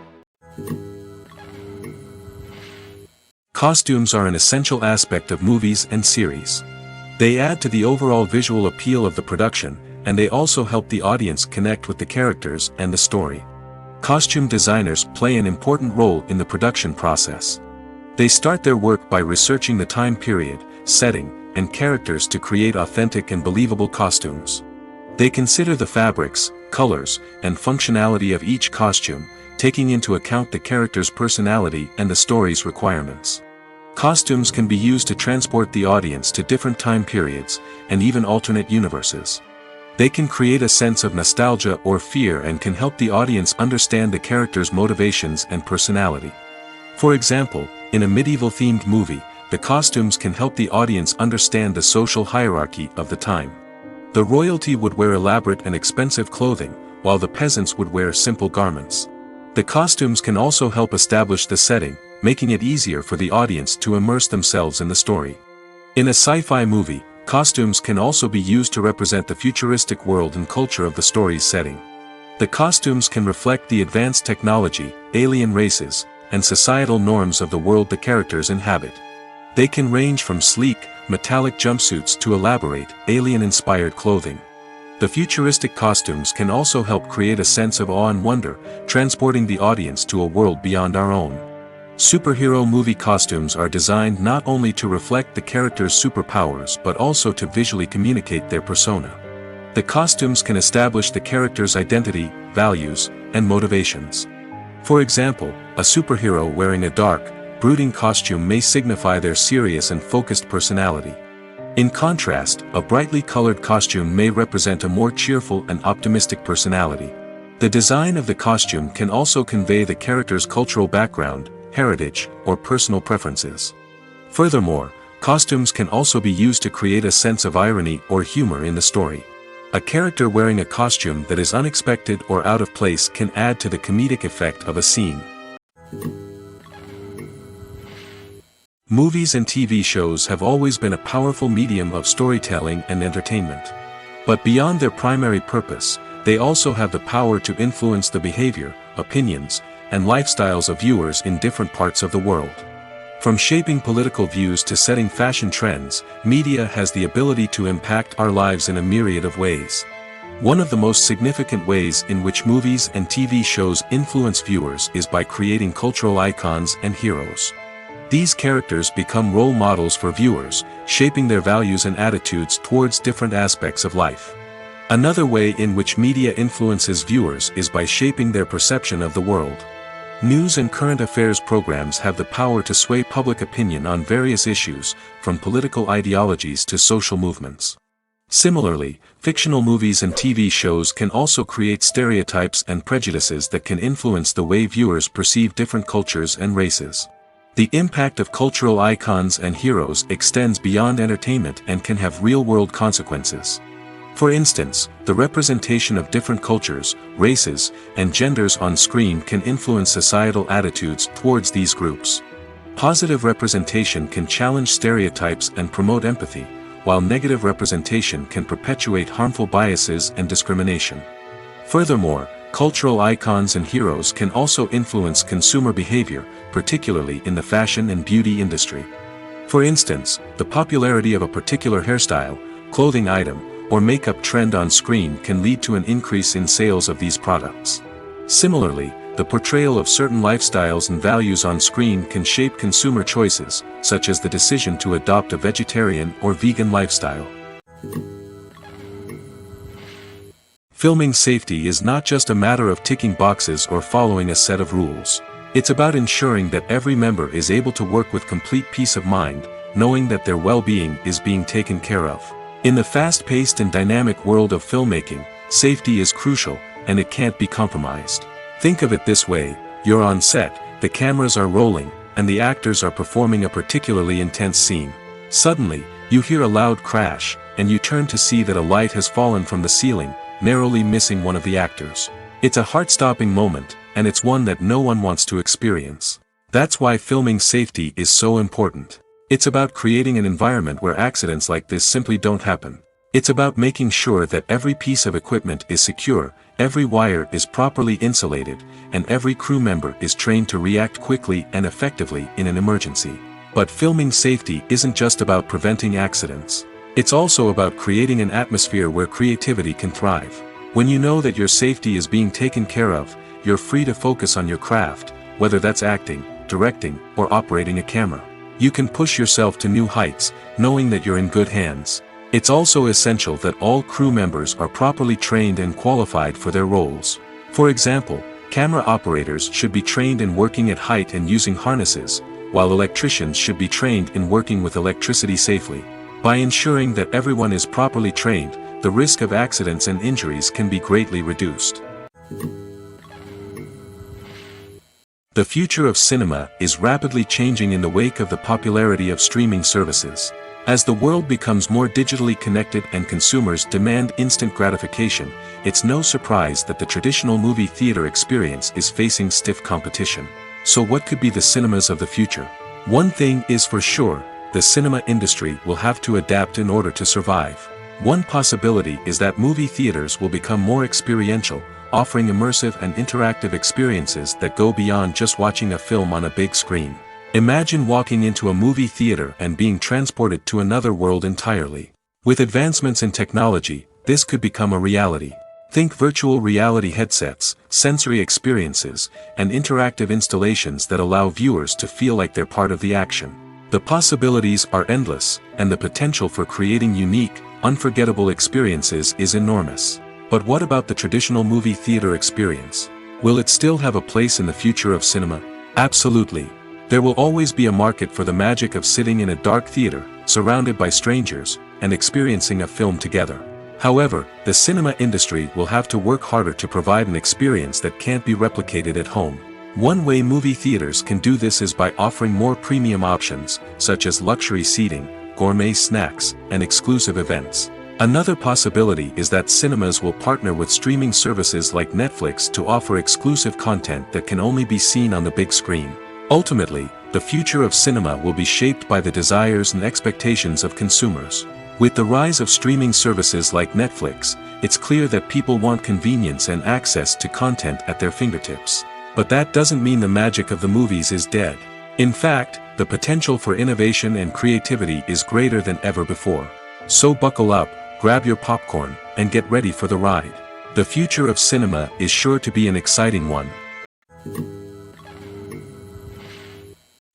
Costumes are an essential aspect of movies and series. They add to the overall visual appeal of the production, and they also help the audience connect with the characters and the story. Costume designers play an important role in the production process. They start their work by researching the time period, setting, and characters to create authentic and believable costumes. They consider the fabrics, colors, and functionality of each costume, taking into account the character's personality and the story's requirements. Costumes can be used to transport the audience to different time periods, and even alternate universes. They can create a sense of nostalgia or fear and can help the audience understand the character's motivations and personality. For example, in a medieval-themed movie, the costumes can help the audience understand the social hierarchy of the time. The royalty would wear elaborate and expensive clothing, while the peasants would wear simple garments. The costumes can also help establish the setting, making it easier for the audience to immerse themselves in the story. In a sci-fi movie, costumes can also be used to represent the futuristic world and culture of the story's setting. The costumes can reflect the advanced technology, alien races, and societal norms of the world the characters inhabit. They can range from sleek, metallic jumpsuits to elaborate, alien-inspired clothing. The futuristic costumes can also help create a sense of awe and wonder, transporting the audience to a world beyond our own. Superhero movie costumes are designed not only to reflect the character's superpowers but also to visually communicate their persona. The costumes can establish the character's identity, values, and motivations. For example, a superhero wearing a dark, brooding costume may signify their serious and focused personality. In contrast, a brightly colored costume may represent a more cheerful and optimistic personality. The design of the costume can also convey the character's cultural background, heritage, or personal preferences. Furthermore, costumes can also be used to create a sense of irony or humor in the story. A character wearing a costume that is unexpected or out of place can add to the comedic effect of a scene. Movies and TV shows have always been a powerful medium of storytelling and entertainment. But beyond their primary purpose, they also have the power to influence the behavior, opinions, and lifestyles of viewers in different parts of the world. From shaping political views to setting fashion trends, media has the ability to impact our lives in a myriad of ways. One of the most significant ways in which movies and TV shows influence viewers is by creating cultural icons and heroes. These characters become role models for viewers, shaping their values and attitudes towards different aspects of life. Another way in which media influences viewers is by shaping their perception of the world. News and current affairs programs have the power to sway public opinion on various issues, from political ideologies to social movements. Similarly, fictional movies and TV shows can also create stereotypes and prejudices that can influence the way viewers perceive different cultures and races. The impact of cultural icons and heroes extends beyond entertainment and can have real-world consequences. For instance, the representation of different cultures, races, and genders on screen can influence societal attitudes towards these groups. Positive representation can challenge stereotypes and promote empathy, while negative representation can perpetuate harmful biases and discrimination. Furthermore, cultural icons and heroes can also influence consumer behavior, particularly in the fashion and beauty industry. For instance, the popularity of a particular hairstyle, clothing item, or makeup trend on screen can lead to an increase in sales of these products. Similarly, the portrayal of certain lifestyles and values on screen can shape consumer choices, such as the decision to adopt a vegetarian or vegan lifestyle. Filming safety is not just a matter of ticking boxes or following a set of rules. It's about ensuring that every member is able to work with complete peace of mind, knowing that their well-being is being taken care of. In the fast-paced and dynamic world of filmmaking, safety is crucial, and it can't be compromised. Think of it this way: you're on set, the cameras are rolling, and the actors are performing a particularly intense scene. Suddenly, you hear a loud crash, and you turn to see that a light has fallen from the ceiling, narrowly missing one of the actors. It's a heart-stopping moment, and it's one that no one wants to experience. That's why filming safety is so important. It's about creating an environment where accidents like this simply don't happen. It's about making sure that every piece of equipment is secure, every wire is properly insulated, and every crew member is trained to react quickly and effectively in an emergency. But filming safety isn't just about preventing accidents. It's also about creating an atmosphere where creativity can thrive. When you know that your safety is being taken care of, you're free to focus on your craft, whether that's acting, directing, or operating a camera. You can push yourself to new heights, knowing that you're in good hands. It's also essential that all crew members are properly trained and qualified for their roles. For example, camera operators should be trained in working at height and using harnesses, while electricians should be trained in working with electricity safely. By ensuring that everyone is properly trained, the risk of accidents and injuries can be greatly reduced. The future of cinema is rapidly changing in the wake of the popularity of streaming services. As the world becomes more digitally connected and consumers demand instant gratification, it's no surprise that the traditional movie theater experience is facing stiff competition. So what could be the cinemas of the future? One thing is for sure: the cinema industry will have to adapt in order to survive. One possibility is that movie theaters will become more experiential, offering immersive and interactive experiences that go beyond just watching a film on a big screen. Imagine walking into a movie theater and being transported to another world entirely. With advancements in technology, this could become a reality. Think virtual reality headsets, sensory experiences, and interactive installations that allow viewers to feel like they're part of the action. The possibilities are endless, and the potential for creating unique, unforgettable experiences is enormous. But what about the traditional movie theater experience? Will it still have a place in the future of cinema? Absolutely. There will always be a market for the magic of sitting in a dark theater, surrounded by strangers, and experiencing a film together. However, the cinema industry will have to work harder to provide an experience that can't be replicated at home. One way movie theaters can do this is by offering more premium options, such as luxury seating, gourmet snacks, and exclusive events. Another possibility is that cinemas will partner with streaming services like Netflix to offer exclusive content that can only be seen on the big screen. Ultimately, the future of cinema will be shaped by the desires and expectations of consumers. With the rise of streaming services like Netflix, it's clear that people want convenience and access to content at their fingertips. But that doesn't mean the magic of the movies is dead. In fact, the potential for innovation and creativity is greater than ever before. So buckle up, grab your popcorn, and get ready for the ride. The future of cinema is sure to be an exciting one.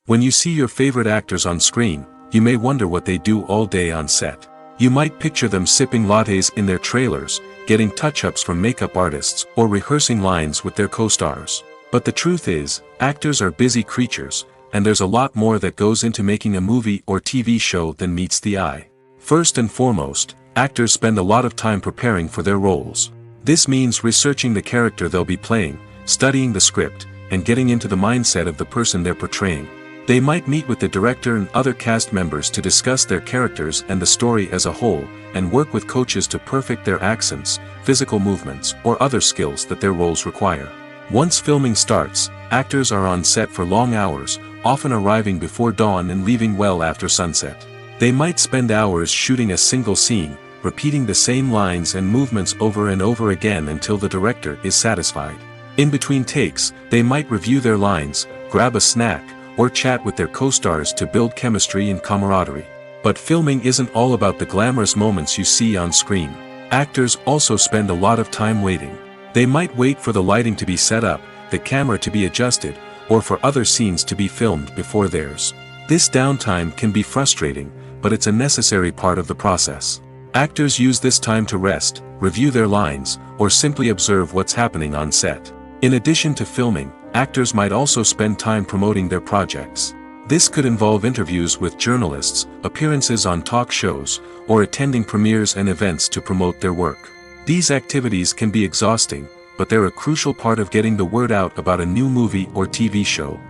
When you see your favorite actors on screen, you may wonder what they do all day on set. You might picture them sipping lattes in their trailers, getting touch-ups from makeup artists, or rehearsing lines with their co-stars. But the truth is, actors are busy creatures, and there's a lot more that goes into making a movie or TV show than meets the eye. First and foremost, actors spend a lot of time preparing for their roles. This means researching the character they'll be playing, studying the script, and getting into the mindset of the person they're portraying. They might meet with the director and other cast members to discuss their characters and the story as a whole, and work with coaches to perfect their accents, physical movements, or other skills that their roles require. Once filming starts, actors are on set for long hours, often arriving before dawn and leaving well after sunset. They might spend hours shooting a single scene, repeating the same lines and movements over and over again until the director is satisfied. In between takes, they might review their lines, grab a snack, or chat with their co-stars to build chemistry and camaraderie. But filming isn't all about the glamorous moments you see on screen. Actors also spend a lot of time waiting. They might wait for the lighting to be set up, the camera to be adjusted, or for other scenes to be filmed before theirs. This downtime can be frustrating, but it's a necessary part of the process. Actors use this time to rest, review their lines, or simply observe what's happening on set. In addition to filming, actors might also spend time promoting their projects. This could involve interviews with journalists, appearances on talk shows, or attending premieres and events to promote their work. These activities can be exhausting, but they're a crucial part of getting the word out about a new movie or TV show.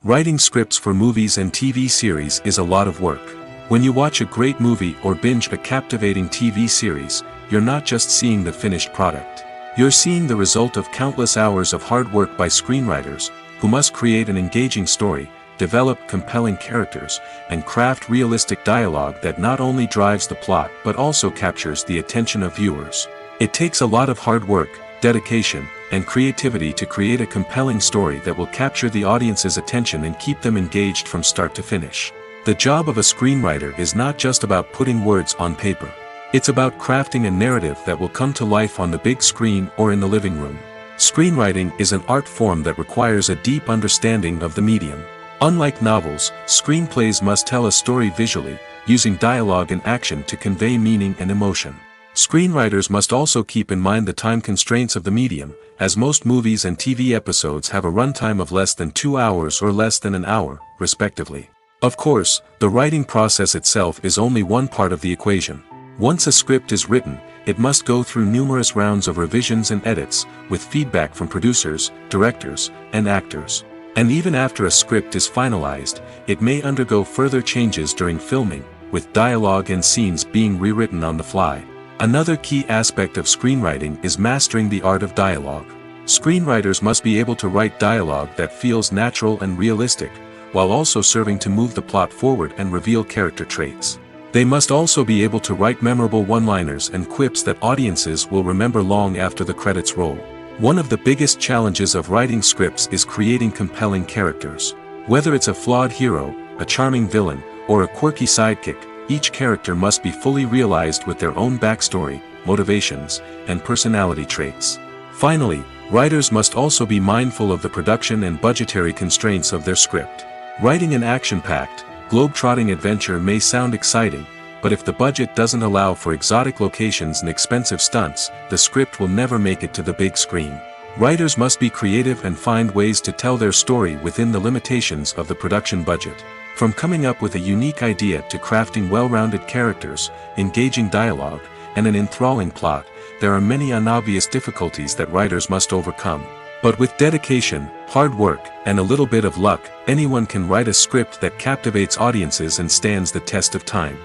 Writing scripts for movies and TV series is a lot of work. When you watch a great movie or binge a captivating TV series, you're not just seeing the finished product. You're seeing the result of countless hours of hard work by screenwriters, who must create an engaging story, develop compelling characters, and craft realistic dialogue that not only drives the plot but also captures the attention of viewers. It takes a lot of hard work, dedication, and creativity to create a compelling story that will capture the audience's attention and keep them engaged from start to finish. The job of a screenwriter is not just about putting words on paper. It's about crafting a narrative that will come to life on the big screen or in the living room. Screenwriting is an art form that requires a deep understanding of the medium. Unlike novels, screenplays must tell a story visually, using dialogue and action to convey meaning and emotion. Screenwriters must also keep in mind the time constraints of the medium, as most movies and TV episodes have a runtime of less than 2 hours or less than an hour, respectively. Of course, the writing process itself is only one part of the equation. Once a script is written, it must go through numerous rounds of revisions and edits, with feedback from producers, directors, and actors. And even after a script is finalized, it may undergo further changes during filming, with dialogue and scenes being rewritten on the fly. Another key aspect of screenwriting is mastering the art of dialogue. Screenwriters must be able to write dialogue that feels natural and realistic, while also serving to move the plot forward and reveal character traits. They must also be able to write memorable one-liners and quips that audiences will remember long after the credits roll. One of the biggest challenges of writing scripts is creating compelling characters. Whether it's a flawed hero, a charming villain, or a quirky sidekick, each character must be fully realized with their own backstory, motivations, and personality traits. Finally, writers must also be mindful of the production and budgetary constraints of their script. Writing an action-packed, globe-trotting adventure may sound exciting, but if the budget doesn't allow for exotic locations and expensive stunts, the script will never make it to the big screen. Writers must be creative and find ways to tell their story within the limitations of the production budget. From coming up with a unique idea to crafting well-rounded characters, engaging dialogue, and an enthralling plot, there are many unobvious difficulties that writers must overcome. But with dedication, hard work, and a little bit of luck, anyone can write a script that captivates audiences and stands the test of time.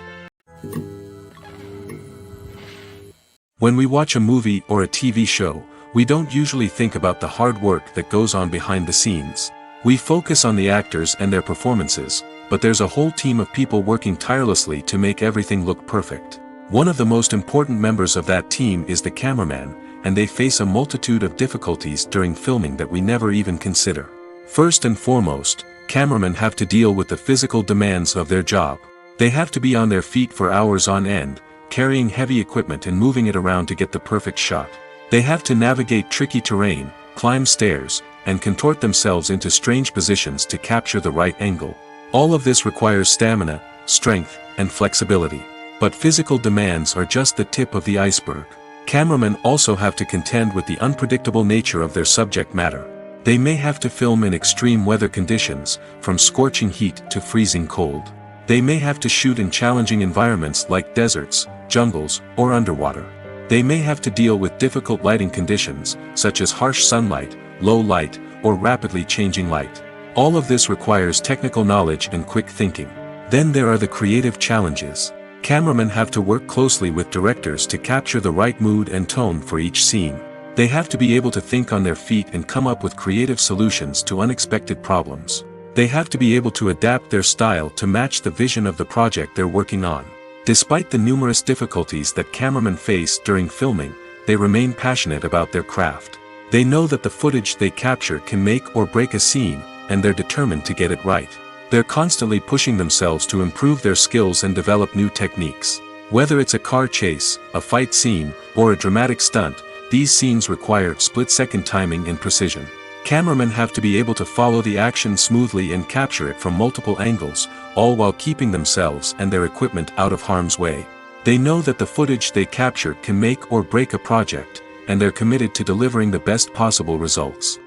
When we watch a movie or a TV show, we don't usually think about the hard work that goes on behind the scenes. We focus on the actors and their performances, but there's a whole team of people working tirelessly to make everything look perfect. One of the most important members of that team is the cameraman, and they face a multitude of difficulties during filming that we never even consider. First and foremost, cameramen have to deal with the physical demands of their job. They have to be on their feet for hours on end, carrying heavy equipment and moving it around to get the perfect shot. They have to navigate tricky terrain, climb stairs, and contort themselves into strange positions to capture the right angle. All of this requires stamina, strength, and flexibility. But physical demands are just the tip of the iceberg. Cameramen also have to contend with the unpredictable nature of their subject matter. They may have to film in extreme weather conditions, from scorching heat to freezing cold. They may have to shoot in challenging environments like deserts, jungles, or underwater. They may have to deal with difficult lighting conditions, such as harsh sunlight, low light, or rapidly changing light. All of this requires technical knowledge and quick thinking. Then there are the creative challenges. Cameramen have to work closely with directors to capture the right mood and tone for each scene. They have to be able to think on their feet and come up with creative solutions to unexpected problems. They have to be able to adapt their style to match the vision of the project they're working on. Despite the numerous difficulties that cameramen face during filming, they remain passionate about their craft. They know that the footage they capture can make or break a scene, and they're determined to get it right. They're constantly pushing themselves to improve their skills and develop new techniques. Whether it's a car chase, a fight scene, or a dramatic stunt, these scenes require split-second timing and precision. Cameramen have to be able to follow the action smoothly and capture it from multiple angles, all while keeping themselves and their equipment out of harm's way. They know that the footage they capture can make or break a project, and they're committed to delivering the best possible results.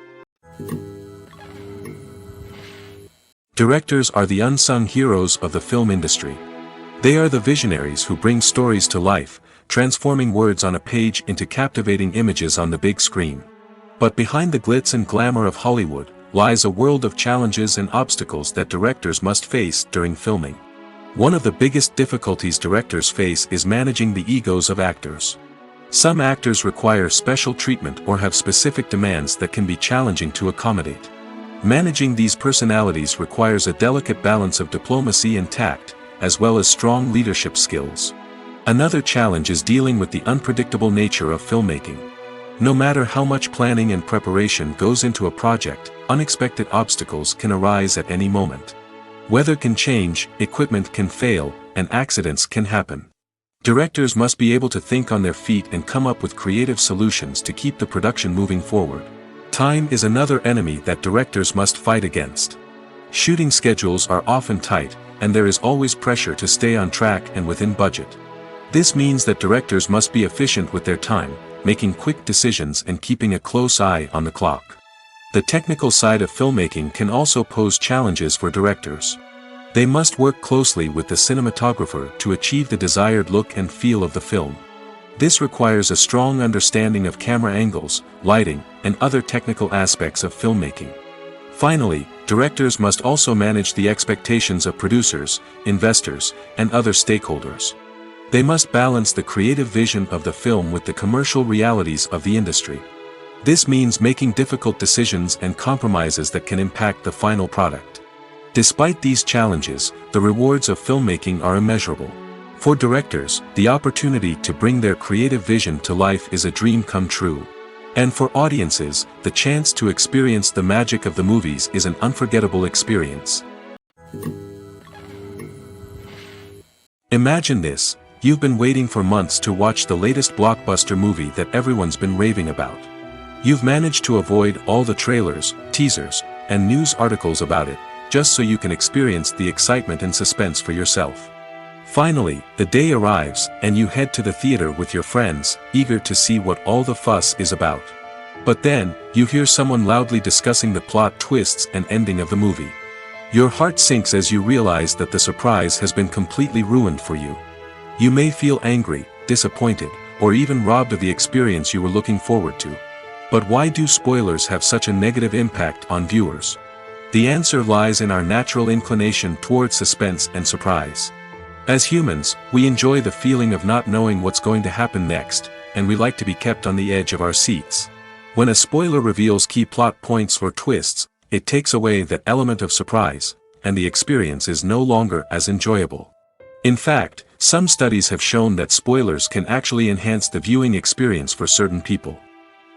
Directors are the unsung heroes of the film industry. They are the visionaries who bring stories to life, transforming words on a page into captivating images on the big screen. But behind the glitz and glamour of Hollywood lies a world of challenges and obstacles that directors must face during filming. One of the biggest difficulties directors face is managing the egos of actors. Some actors require special treatment or have specific demands that can be challenging to accommodate. Managing these personalities requires a delicate balance of diplomacy and tact, as well as strong leadership skills. Another challenge is dealing with the unpredictable nature of filmmaking. No matter how much planning and preparation goes into a project, unexpected obstacles can arise at any moment. Weather can change, equipment can fail, and accidents can happen. Directors must be able to think on their feet and come up with creative solutions to keep the production moving forward. Time is another enemy that directors must fight against. Shooting schedules are often tight, and there is always pressure to stay on track and within budget. This means that directors must be efficient with their time, making quick decisions and keeping a close eye on the clock. The technical side of filmmaking can also pose challenges for directors. They must work closely with the cinematographer to achieve the desired look and feel of the film. This requires a strong understanding of camera angles, lighting, and other technical aspects of filmmaking. Finally, directors must also manage the expectations of producers, investors, and other stakeholders. They must balance the creative vision of the film with the commercial realities of the industry. This means making difficult decisions and compromises that can impact the final product. Despite these challenges, the rewards of filmmaking are immeasurable. For directors, the opportunity to bring their creative vision to life is a dream come true. And for audiences, the chance to experience the magic of the movies is an unforgettable experience. Imagine this: you've been waiting for months to watch the latest blockbuster movie that everyone's been raving about. You've managed to avoid all the trailers, teasers, and news articles about it, just so you can experience the excitement and suspense for yourself. Finally, the day arrives, and you head to the theater with your friends, eager to see what all the fuss is about. But then, you hear someone loudly discussing the plot twists and ending of the movie. Your heart sinks as you realize that the surprise has been completely ruined for you. You may feel angry, disappointed, or even robbed of the experience you were looking forward to. But why do spoilers have such a negative impact on viewers? The answer lies in our natural inclination towards suspense and surprise. As humans, we enjoy the feeling of not knowing what's going to happen next, and we like to be kept on the edge of our seats. When a spoiler reveals key plot points or twists, it takes away that element of surprise, and the experience is no longer as enjoyable. In fact, some studies have shown that spoilers can actually enhance the viewing experience for certain people.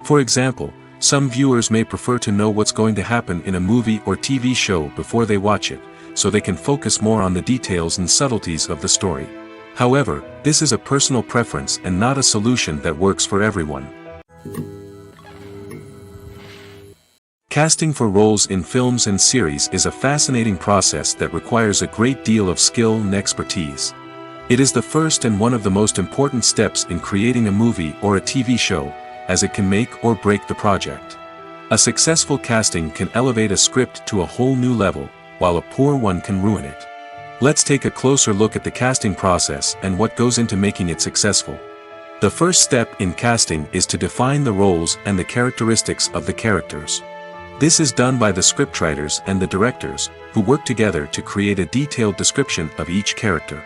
For example, some viewers may prefer to know what's going to happen in a movie or TV show before they watch it, so they can focus more on the details and subtleties of the story. However, this is a personal preference and not a solution that works for everyone. Casting for roles in films and series is a fascinating process that requires a great deal of skill and expertise. It is the first and one of the most important steps in creating a movie or a TV show, as it can make or break the project. A successful casting can elevate a script to a whole new level, while a poor one can ruin it. Let's take a closer look at the casting process and what goes into making it successful. The first step in casting is to define the roles and the characteristics of the characters. This is done by the scriptwriters and the directors, who work together to create a detailed description of each character.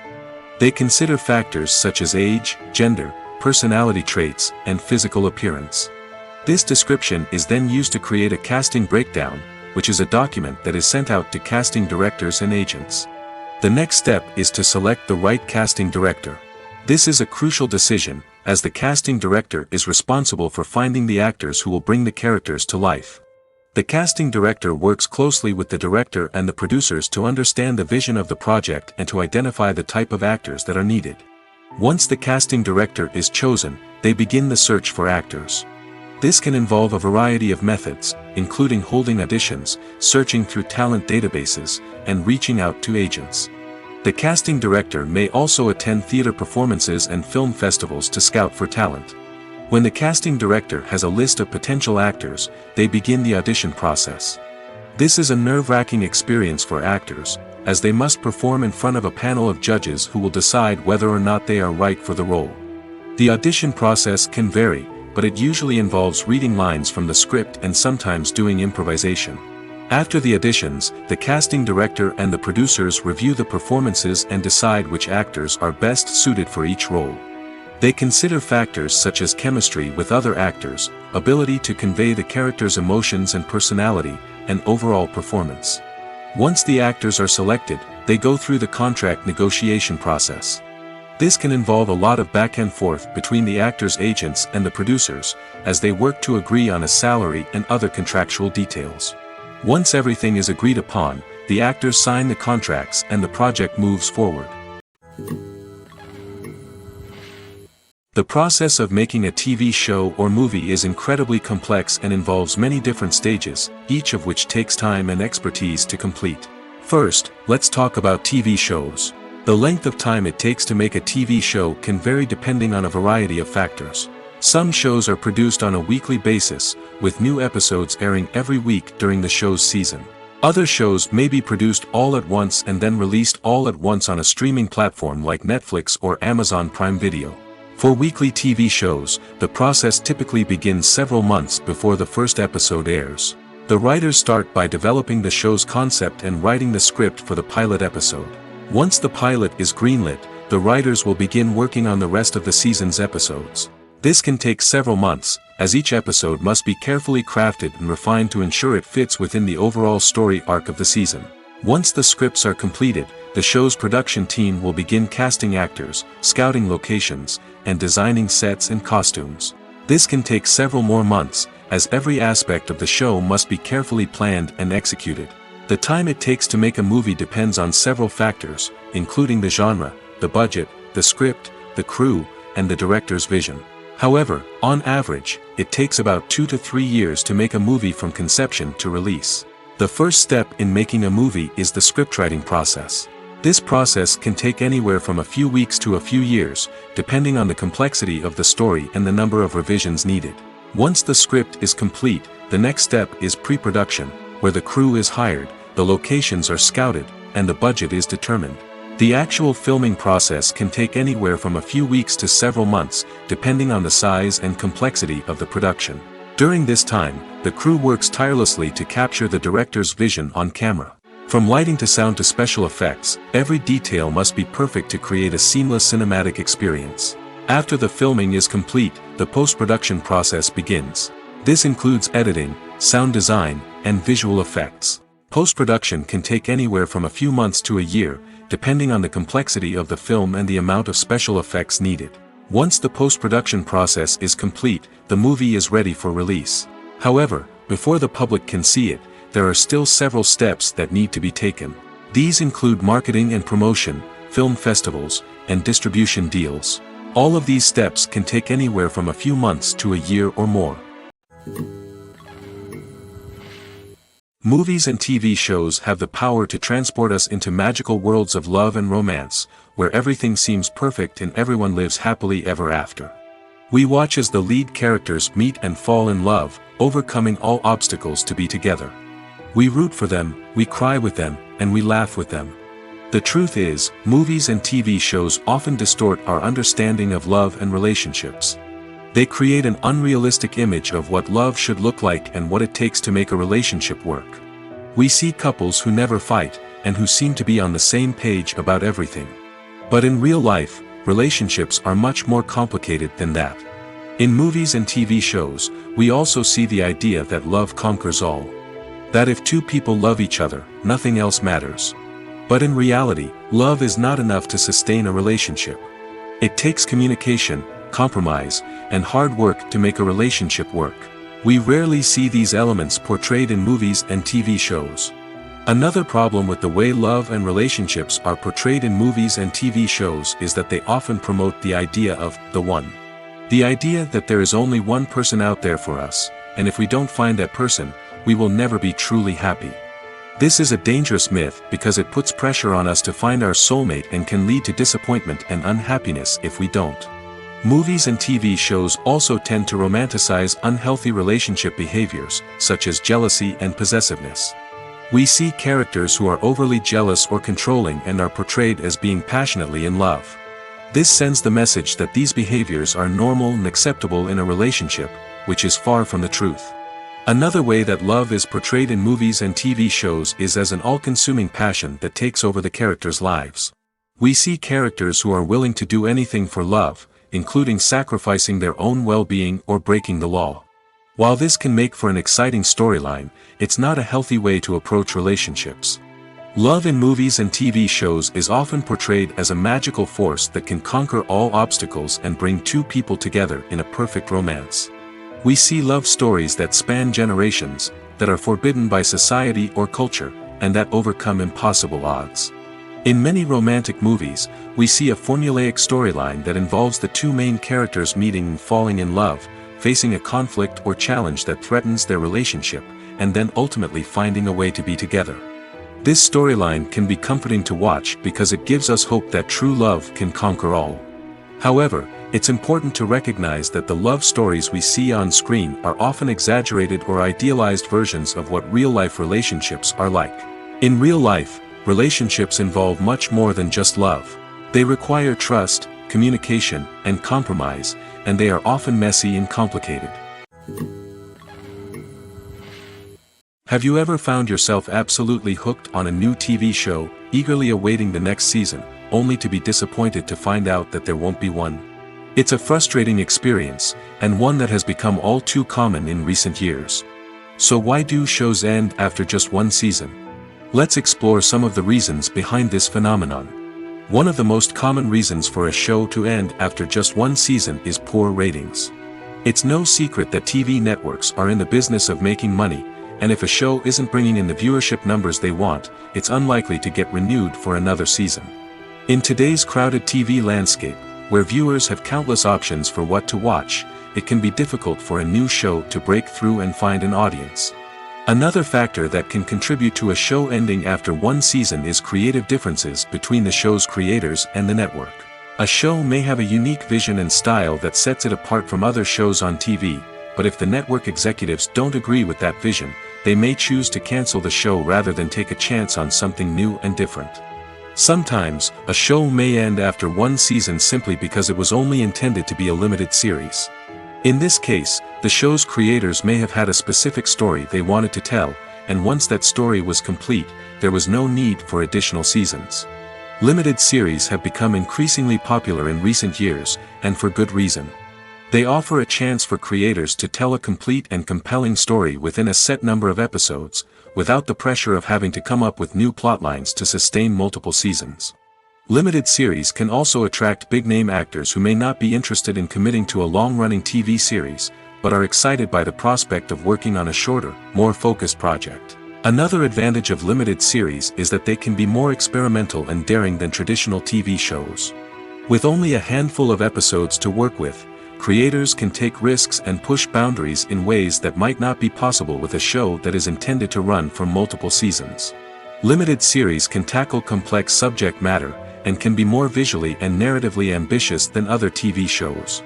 They consider factors such as age, gender, personality traits, and physical appearance. This description is then used to create a casting breakdown, which is a document that is sent out to casting directors and agents. The next step is to select the right casting director. This is a crucial decision, as the casting director is responsible for finding the actors who will bring the characters to life. The casting director works closely with the director and the producers to understand the vision of the project and to identify the type of actors that are needed. Once the casting director is chosen, they begin the search for actors. This can involve a variety of methods, including holding auditions, searching through talent databases, and reaching out to agents. The casting director may also attend theater performances and film festivals to scout for talent. When the casting director has a list of potential actors, they begin the audition process. This is a nerve-wracking experience for actors, as they must perform in front of a panel of judges who will decide whether or not they are right for the role. The audition process can vary, but it usually involves reading lines from the script and sometimes doing improvisation. After the auditions, the casting director and the producers review the performances and decide which actors are best suited for each role. They consider factors such as chemistry with other actors, ability to convey the character's emotions and personality, and overall performance. Once the actors are selected, they go through the contract negotiation process. This can involve a lot of back and forth between the actors' agents and the producers, as they work to agree on a salary and other contractual details. Once everything is agreed upon, the actors sign the contracts and the project moves forward. The process of making a TV show or movie is incredibly complex and involves many different stages, each of which takes time and expertise to complete. First, let's talk about TV shows. The length of time it takes to make a TV show can vary depending on a variety of factors. Some shows are produced on a weekly basis, with new episodes airing every week during the show's season. Other shows may be produced all at once and then released all at once on a streaming platform like Netflix or Amazon Prime Video. For weekly TV shows, the process typically begins several months before the first episode airs. The writers start by developing the show's concept and writing the script for the pilot episode. Once the pilot is greenlit, the writers will begin working on the rest of the season's episodes. This can take several months, as each episode must be carefully crafted and refined to ensure it fits within the overall story arc of the season. Once the scripts are completed, the show's production team will begin casting actors, scouting locations, and designing sets and costumes. This can take several more months, as every aspect of the show must be carefully planned and executed. The time it takes to make a movie depends on several factors, including the genre, the budget, the script, the crew, and the director's vision. However, on average, it takes about 2 to 3 years to make a movie from conception to release. The first step in making a movie is the scriptwriting process. This process can take anywhere from a few weeks to a few years, depending on the complexity of the story and the number of revisions needed. Once the script is complete, the next step is pre-production, where the crew is hired, the locations are scouted, and the budget is determined. The actual filming process can take anywhere from a few weeks to several months, depending on the size and complexity of the production. During this time, the crew works tirelessly to capture the director's vision on camera. From lighting to sound to special effects, every detail must be perfect to create a seamless cinematic experience. After the filming is complete, the post-production process begins. This includes editing, sound design, and visual effects. Post-production can take anywhere from a few months to a year, depending on the complexity of the film and the amount of special effects needed. Once the post-production process is complete, the movie is ready for release. However, before the public can see it, there are still several steps that need to be taken. These include marketing and promotion, film festivals, and distribution deals. All of these steps can take anywhere from a few months to a year or more. Movies and TV shows have the power to transport us into magical worlds of love and romance, where everything seems perfect and everyone lives happily ever after. We watch as the lead characters meet and fall in love, overcoming all obstacles to be together. We root for them, we cry with them, and we laugh with them. The truth is, movies and TV shows often distort our understanding of love and relationships. They create an unrealistic image of what love should look like and what it takes to make a relationship work. We see couples who never fight, and who seem to be on the same page about everything. But in real life, relationships are much more complicated than that. In movies and TV shows, we also see the idea that love conquers all. That if two people love each other, nothing else matters. But in reality, love is not enough to sustain a relationship. It takes communication, compromise, and hard work to make a relationship work. We rarely see these elements portrayed in movies and TV shows. Another problem with the way love and relationships are portrayed in movies and TV shows is that they often promote the idea of the one. The idea that there is only one person out there for us, and if we don't find that person, we will never be truly happy. This is a dangerous myth because it puts pressure on us to find our soulmate and can lead to disappointment and unhappiness if we don't. Movies and TV shows also tend to romanticize unhealthy relationship behaviors, such as jealousy and possessiveness. We see characters who are overly jealous or controlling and are portrayed as being passionately in love. This sends the message that these behaviors are normal and acceptable in a relationship, which is far from the truth. Another way that love is portrayed in movies and TV shows is as an all-consuming passion that takes over the characters' lives. We see characters who are willing to do anything for love, including sacrificing their own well-being or breaking the law. While this can make for an exciting storyline, it's not a healthy way to approach relationships. Love in movies and TV shows is often portrayed as a magical force that can conquer all obstacles and bring two people together in a perfect romance. We see love stories that span generations, that are forbidden by society or culture, and that overcome impossible odds. In many romantic movies, we see a formulaic storyline that involves the two main characters meeting and falling in love, facing a conflict or challenge that threatens their relationship, and then ultimately finding a way to be together. This storyline can be comforting to watch because it gives us hope that true love can conquer all. However, it's important to recognize that the love stories we see on screen are often exaggerated or idealized versions of what real-life relationships are like. In real life, relationships involve much more than just love. They require trust, communication, and compromise, and they are often messy and complicated. Have you ever found yourself absolutely hooked on a new TV show, eagerly awaiting the next season, only to be disappointed to find out that there won't be one? It's a frustrating experience, and one that has become all too common in recent years. So why do shows end after just one season? Let's explore some of the reasons behind this phenomenon. One of the most common reasons for a show to end after just one season is poor ratings. It's no secret that TV networks are in the business of making money, and if a show isn't bringing in the viewership numbers they want, it's unlikely to get renewed for another season. In today's crowded TV landscape, where viewers have countless options for what to watch, it can be difficult for a new show to break through and find an audience. Another factor that can contribute to a show ending after one season is creative differences between the show's creators and the network. A show may have a unique vision and style that sets it apart from other shows on TV, but if the network executives don't agree with that vision, they may choose to cancel the show rather than take a chance on something new and different. Sometimes, a show may end after one season simply because it was only intended to be a limited series. In this case, the show's creators may have had a specific story they wanted to tell, and once that story was complete, there was no need for additional seasons. Limited series have become increasingly popular in recent years, and for good reason. They offer a chance for creators to tell a complete and compelling story within a set number of episodes, without the pressure of having to come up with new plotlines to sustain multiple seasons. Limited series can also attract big-name actors who may not be interested in committing to a long-running TV series, but are excited by the prospect of working on a shorter, more focused project. Another advantage of limited series is that they can be more experimental and daring than traditional TV shows. With only a handful of episodes to work with, creators can take risks and push boundaries in ways that might not be possible with a show that is intended to run for multiple seasons. Limited series can tackle complex subject matter, and can be more visually and narratively ambitious than other TV shows.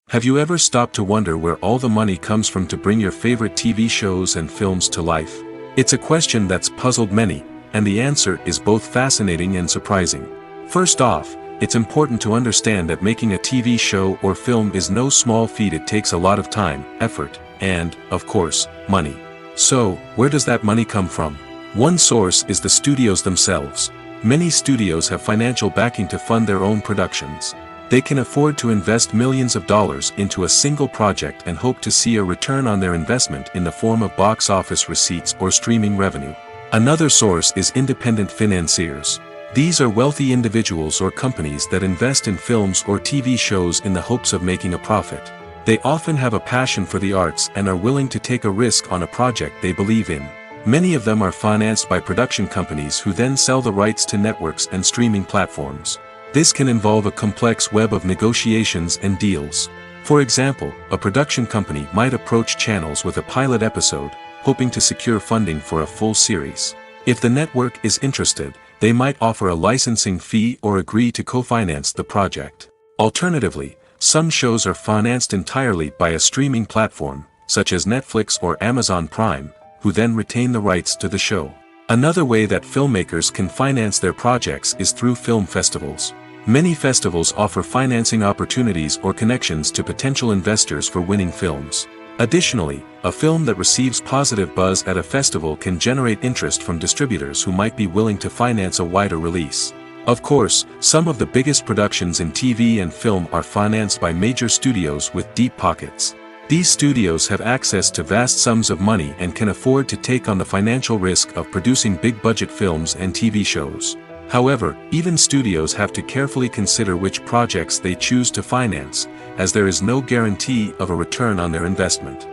Have you ever stopped to wonder where all the money comes from to bring your favorite TV shows and films to life? It's a question that's puzzled many, and the answer is both fascinating and surprising. First off, it's important to understand that making a TV show or film is no small feat. It takes a lot of time, effort, and, of course, money. So, where does that money come from? One source is the studios themselves. Many studios have financial backing to fund their own productions. They can afford to invest millions of dollars into a single project and hope to see a return on their investment in the form of box office receipts or streaming revenue. Another source is independent financiers. These are wealthy individuals or companies that invest in films or TV shows in the hopes of making a profit. They often have a passion for the arts and are willing to take a risk on a project they believe in. Many of them are financed by production companies who then sell the rights to networks and streaming platforms. This can involve a complex web of negotiations and deals. For example, a production company might approach channels with a pilot episode, hoping to secure funding for a full series. If the network is interested, they might offer a licensing fee or agree to co-finance the project. Alternatively, some shows are financed entirely by a streaming platform, such as Netflix or Amazon Prime, who then retain the rights to the show. Another way that filmmakers can finance their projects is through film festivals. Many festivals offer financing opportunities or connections to potential investors for winning films. Additionally, a film that receives positive buzz at a festival can generate interest from distributors who might be willing to finance a wider release. Of course, some of the biggest productions in TV and film are financed by major studios with deep pockets. These studios have access to vast sums of money and can afford to take on the financial risk of producing big-budget films and TV shows. However, even studios have to carefully consider which projects they choose to finance, as there is no guarantee of a return on their investment.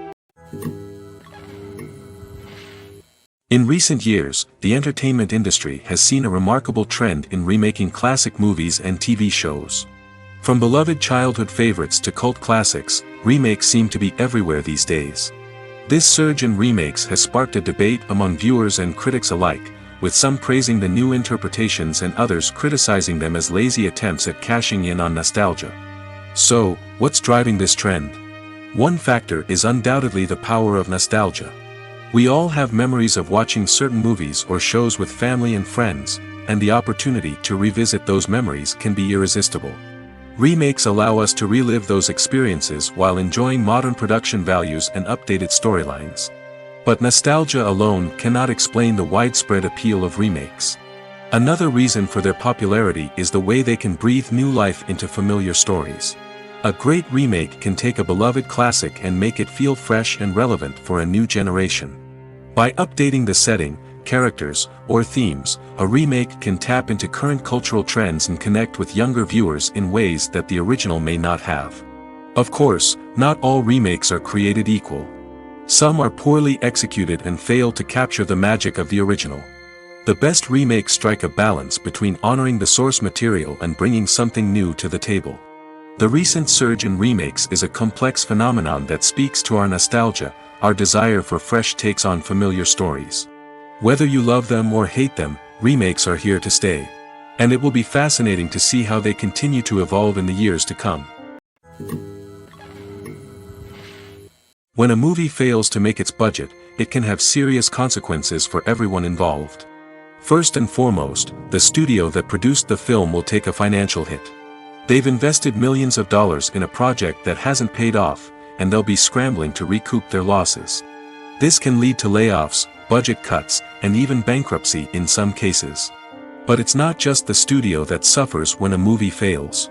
In recent years, the entertainment industry has seen a remarkable trend in remaking classic movies and TV shows. From beloved childhood favorites to cult classics, remakes seem to be everywhere these days. This surge in remakes has sparked a debate among viewers and critics alike, with some praising the new interpretations and others criticizing them as lazy attempts at cashing in on nostalgia. So, what's driving this trend? One factor is undoubtedly the power of nostalgia. We all have memories of watching certain movies or shows with family and friends, and the opportunity to revisit those memories can be irresistible. Remakes allow us to relive those experiences while enjoying modern production values and updated storylines. But nostalgia alone cannot explain the widespread appeal of remakes. Another reason for their popularity is the way they can breathe new life into familiar stories. A great remake can take a beloved classic and make it feel fresh and relevant for a new generation. By updating the setting, characters, or themes, a remake can tap into current cultural trends and connect with younger viewers in ways that the original may not have. Of course, not all remakes are created equal. Some are poorly executed and fail to capture the magic of the original. The best remakes strike a balance between honoring the source material and bringing something new to the table. The recent surge in remakes is a complex phenomenon that speaks to our nostalgia, our desire for fresh takes on familiar stories. Whether you love them or hate them, remakes are here to stay. And it will be fascinating to see how they continue to evolve in the years to come. When a movie fails to make its budget, it can have serious consequences for everyone involved. First and foremost, the studio that produced the film will take a financial hit. They've invested millions of dollars in a project that hasn't paid off, and they'll be scrambling to recoup their losses. This can lead to layoffs, budget cuts, and even bankruptcy in some cases. But it's not just the studio that suffers when a movie fails.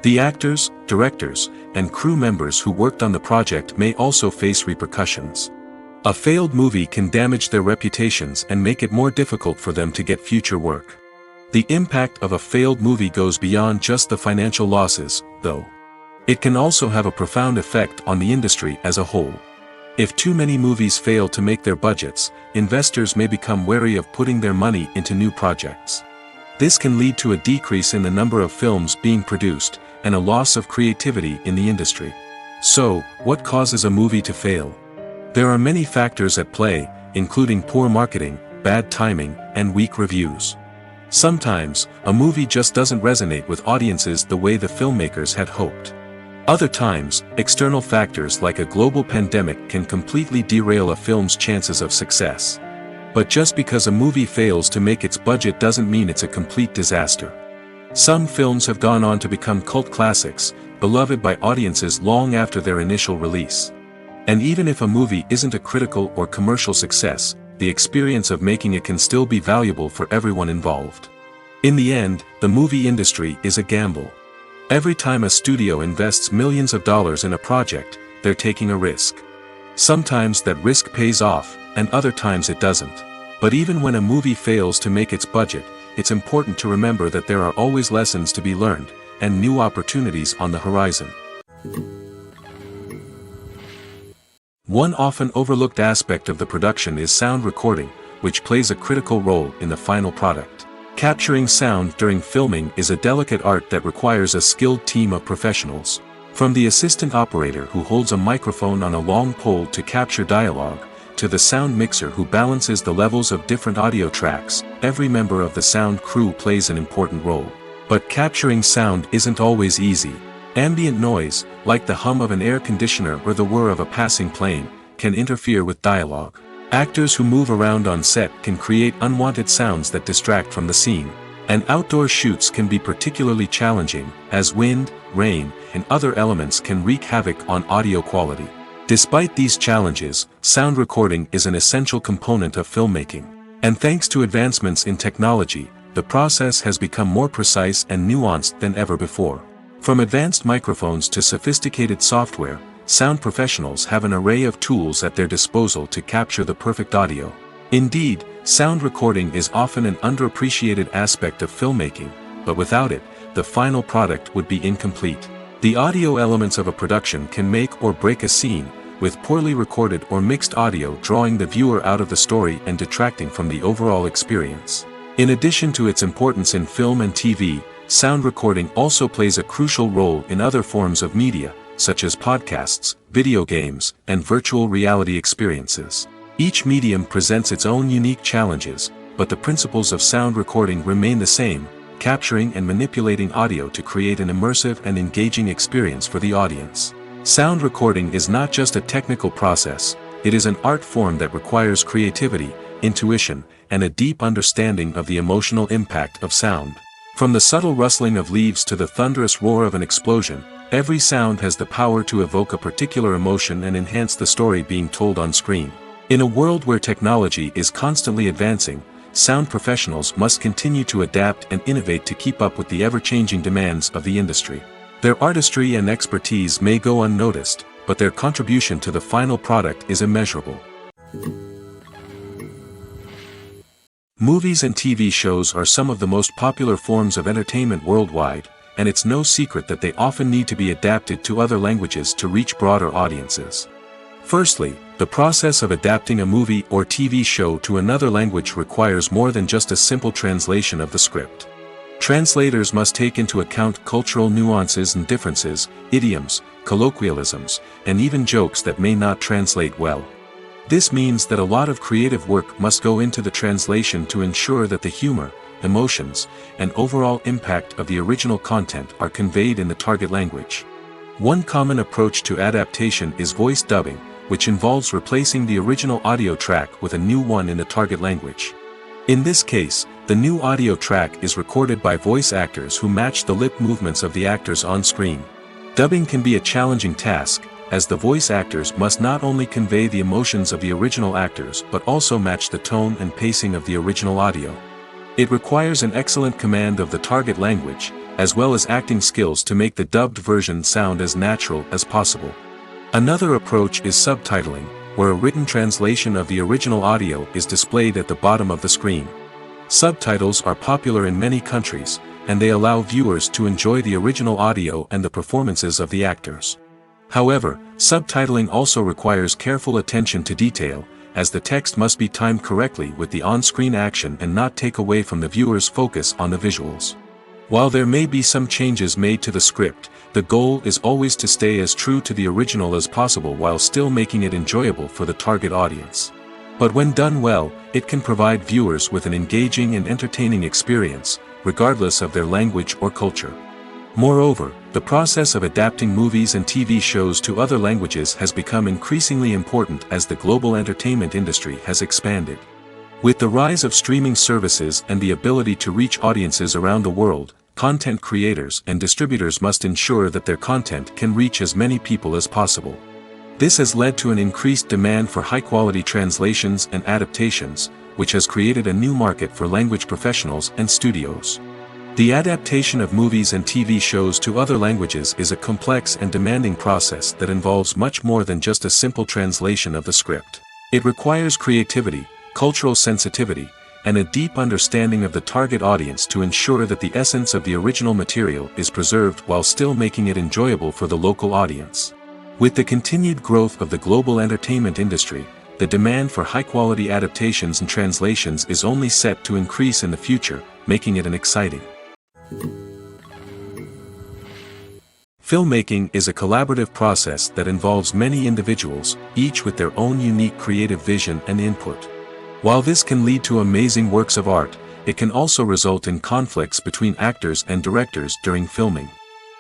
The actors, directors, and crew members who worked on the project may also face repercussions. A failed movie can damage their reputations and make it more difficult for them to get future work. The impact of a failed movie goes beyond just the financial losses, though. It can also have a profound effect on the industry as a whole. If too many movies fail to make their budgets, investors may become wary of putting their money into new projects. This can lead to a decrease in the number of films being produced, and a loss of creativity in the industry. So, what causes a movie to fail? There are many factors at play, including poor marketing, bad timing, and weak reviews. Sometimes, a movie just doesn't resonate with audiences the way the filmmakers had hoped. Other times, external factors like a global pandemic can completely derail a film's chances of success. But just because a movie fails to make its budget doesn't mean it's a complete disaster. Some films have gone on to become cult classics, beloved by audiences long after their initial release. And even if a movie isn't a critical or commercial success, the experience of making it can still be valuable for everyone involved. In the end, the movie industry is a gamble. Every time a studio invests millions of dollars in a project, they're taking a risk. Sometimes that risk pays off, and other times it doesn't. But even when a movie fails to make its budget, it's important to remember that there are always lessons to be learned, and new opportunities on the horizon. One often overlooked aspect of the production is sound recording, which plays a critical role in the final product. Capturing sound during filming is a delicate art that requires a skilled team of professionals. From the assistant operator who holds a microphone on a long pole to capture dialogue, to the sound mixer who balances the levels of different audio tracks, every member of the sound crew plays an important role. But capturing sound isn't always easy. Ambient noise, like the hum of an air conditioner or the whir of a passing plane, can interfere with dialogue. Actors who move around on set can create unwanted sounds that distract from the scene. And outdoor shoots can be particularly challenging, as wind, rain, and other elements can wreak havoc on audio quality. Despite these challenges, sound recording is an essential component of filmmaking. And thanks to advancements in technology, the process has become more precise and nuanced than ever before. From advanced microphones to sophisticated software, sound professionals have an array of tools at their disposal to capture the perfect audio. Indeed, sound recording is often an underappreciated aspect of filmmaking, but without it, the final product would be incomplete. The audio elements of a production can make or break a scene, with poorly recorded or mixed audio drawing the viewer out of the story and detracting from the overall experience. In addition to its importance in film and TV, sound recording also plays a crucial role in other forms of media, such as podcasts, video games, and virtual reality experiences. Each medium presents its own unique challenges, but the principles of sound recording remain the same, capturing and manipulating audio to create an immersive and engaging experience for the audience. Sound recording is not just a technical process, it is an art form that requires creativity, intuition, and a deep understanding of the emotional impact of sound. From the subtle rustling of leaves to the thunderous roar of an explosion, every sound has the power to evoke a particular emotion and enhance the story being told on screen. In a world where technology is constantly advancing, sound professionals must continue to adapt and innovate to keep up with the ever-changing demands of the industry. Their artistry and expertise may go unnoticed, but their contribution to the final product is immeasurable. Movies and TV shows are some of the most popular forms of entertainment worldwide, and it's no secret that they often need to be adapted to other languages to reach broader audiences. Firstly, the process of adapting a movie or TV show to another language requires more than just a simple translation of the script. Translators must take into account cultural nuances and differences, idioms, colloquialisms, and even jokes that may not translate well. This means that a lot of creative work must go into the translation to ensure that the humor, emotions, and overall impact of the original content are conveyed in the target language. One common approach to adaptation is voice dubbing, which involves replacing the original audio track with a new one in the target language. In this case, the new audio track is recorded by voice actors who match the lip movements of the actors on screen. Dubbing can be a challenging task, as the voice actors must not only convey the emotions of the original actors but also match the tone and pacing of the original audio. It requires an excellent command of the target language, as well as acting skills to make the dubbed version sound as natural as possible. Another approach is subtitling, where a written translation of the original audio is displayed at the bottom of the screen. Subtitles are popular in many countries, and they allow viewers to enjoy the original audio and the performances of the actors. However, subtitling also requires careful attention to detail, as the text must be timed correctly with the on-screen action and not take away from the viewer's focus on the visuals. While there may be some changes made to the script, the goal is always to stay as true to the original as possible while still making it enjoyable for the target audience. But when done well, it can provide viewers with an engaging and entertaining experience, regardless of their language or culture. Moreover, the process of adapting movies and TV shows to other languages has become increasingly important as the global entertainment industry has expanded. With the rise of streaming services and the ability to reach audiences around the world, content creators and distributors must ensure that their content can reach as many people as possible. This has led to an increased demand for high-quality translations and adaptations, which has created a new market for language professionals and studios. The adaptation of movies and TV shows to other languages is a complex and demanding process that involves much more than just a simple translation of the script. It requires creativity, cultural sensitivity, and a deep understanding of the target audience to ensure that the essence of the original material is preserved while still making it enjoyable for the local audience. With the continued growth of the global entertainment industry, the demand for high-quality adaptations and translations is only set to increase in the future, making it an exciting. Filmmaking is a collaborative process that involves many individuals, each with their own unique creative vision and input. While this can lead to amazing works of art, it can also result in conflicts between actors and directors during filming.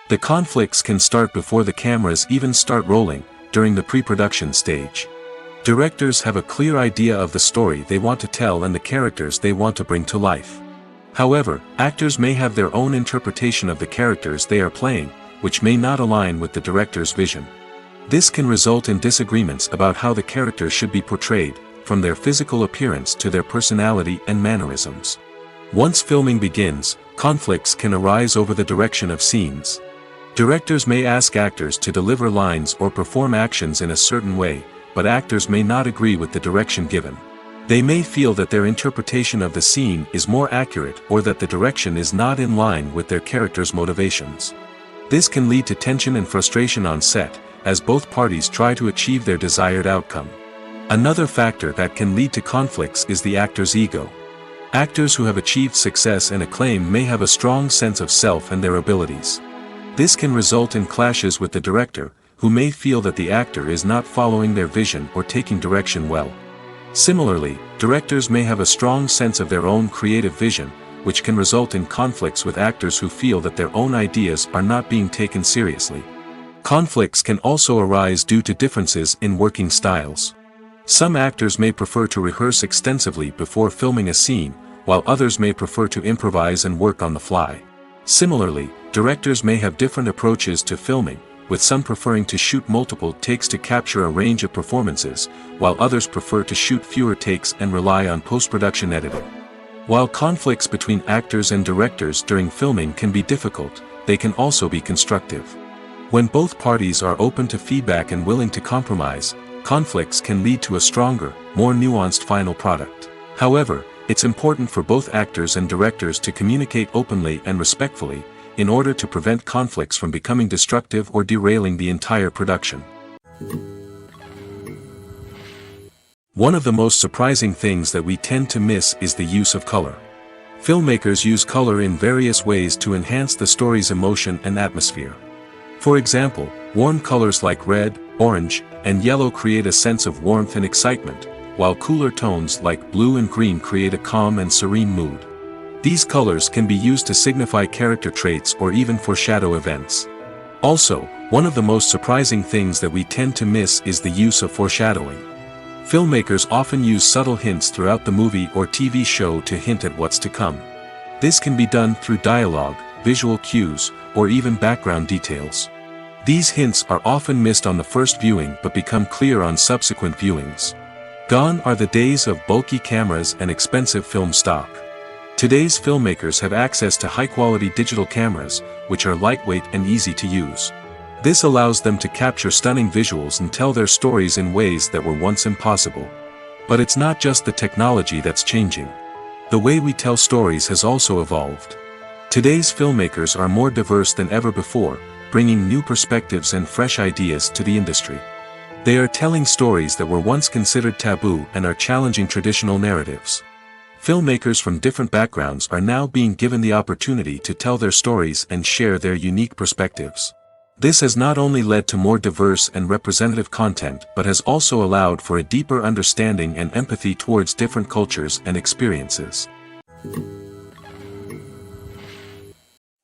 The conflicts can start before the cameras even start rolling, during the pre-production stage. Directors have a clear idea of the story they want to tell and the characters they want to bring to life. However, actors may have their own interpretation of the characters they are playing, which may not align with the director's vision. This can result in disagreements about how the characters should be portrayed, from their physical appearance to their personality and mannerisms. Once filming begins, conflicts can arise over the direction of scenes. Directors may ask actors to deliver lines or perform actions in a certain way, but actors may not agree with the direction given. They may feel that their interpretation of the scene is more accurate or that the direction is not in line with their character's motivations. This can lead to tension and frustration on set, as both parties try to achieve their desired outcome. Another factor that can lead to conflicts is the actor's ego. Actors who have achieved success and acclaim may have a strong sense of self and their abilities. This can result in clashes with the director, who may feel that the actor is not following their vision or taking direction well. Similarly, directors may have a strong sense of their own creative vision, which can result in conflicts with actors who feel that their own ideas are not being taken seriously. Conflicts can also arise due to differences in working styles. Some actors may prefer to rehearse extensively before filming a scene, while others may prefer to improvise and work on the fly. Similarly, directors may have different approaches to filming, with some preferring to shoot multiple takes to capture a range of performances, while others prefer to shoot fewer takes and rely on post-production editing. While conflicts between actors and directors during filming can be difficult, they can also be constructive. When both parties are open to feedback and willing to compromise, conflicts can lead to a stronger, more nuanced final product. However, it's important for both actors and directors to communicate openly and respectfully, in order to prevent conflicts from becoming destructive or derailing the entire production. One of the most surprising things that we tend to miss is the use of color. Filmmakers use color in various ways to enhance the story's emotion and atmosphere. For example, warm colors like red, orange, and yellow create a sense of warmth and excitement, while cooler tones like blue and green create a calm and serene mood. These colors can be used to signify character traits or even foreshadow events. Also, one of the most surprising things that we tend to miss is the use of foreshadowing. Filmmakers often use subtle hints throughout the movie or TV show to hint at what's to come. This can be done through dialogue, visual cues, or even background details. These hints are often missed on the first viewing but become clear on subsequent viewings. Gone are the days of bulky cameras and expensive film stock. Today's filmmakers have access to high-quality digital cameras, which are lightweight and easy to use. This allows them to capture stunning visuals and tell their stories in ways that were once impossible. But it's not just the technology that's changing. The way we tell stories has also evolved. Today's filmmakers are more diverse than ever before, bringing new perspectives and fresh ideas to the industry. They are telling stories that were once considered taboo and are challenging traditional narratives. Filmmakers from different backgrounds are now being given the opportunity to tell their stories and share their unique perspectives. This has not only led to more diverse and representative content but has also allowed for a deeper understanding and empathy towards different cultures and experiences.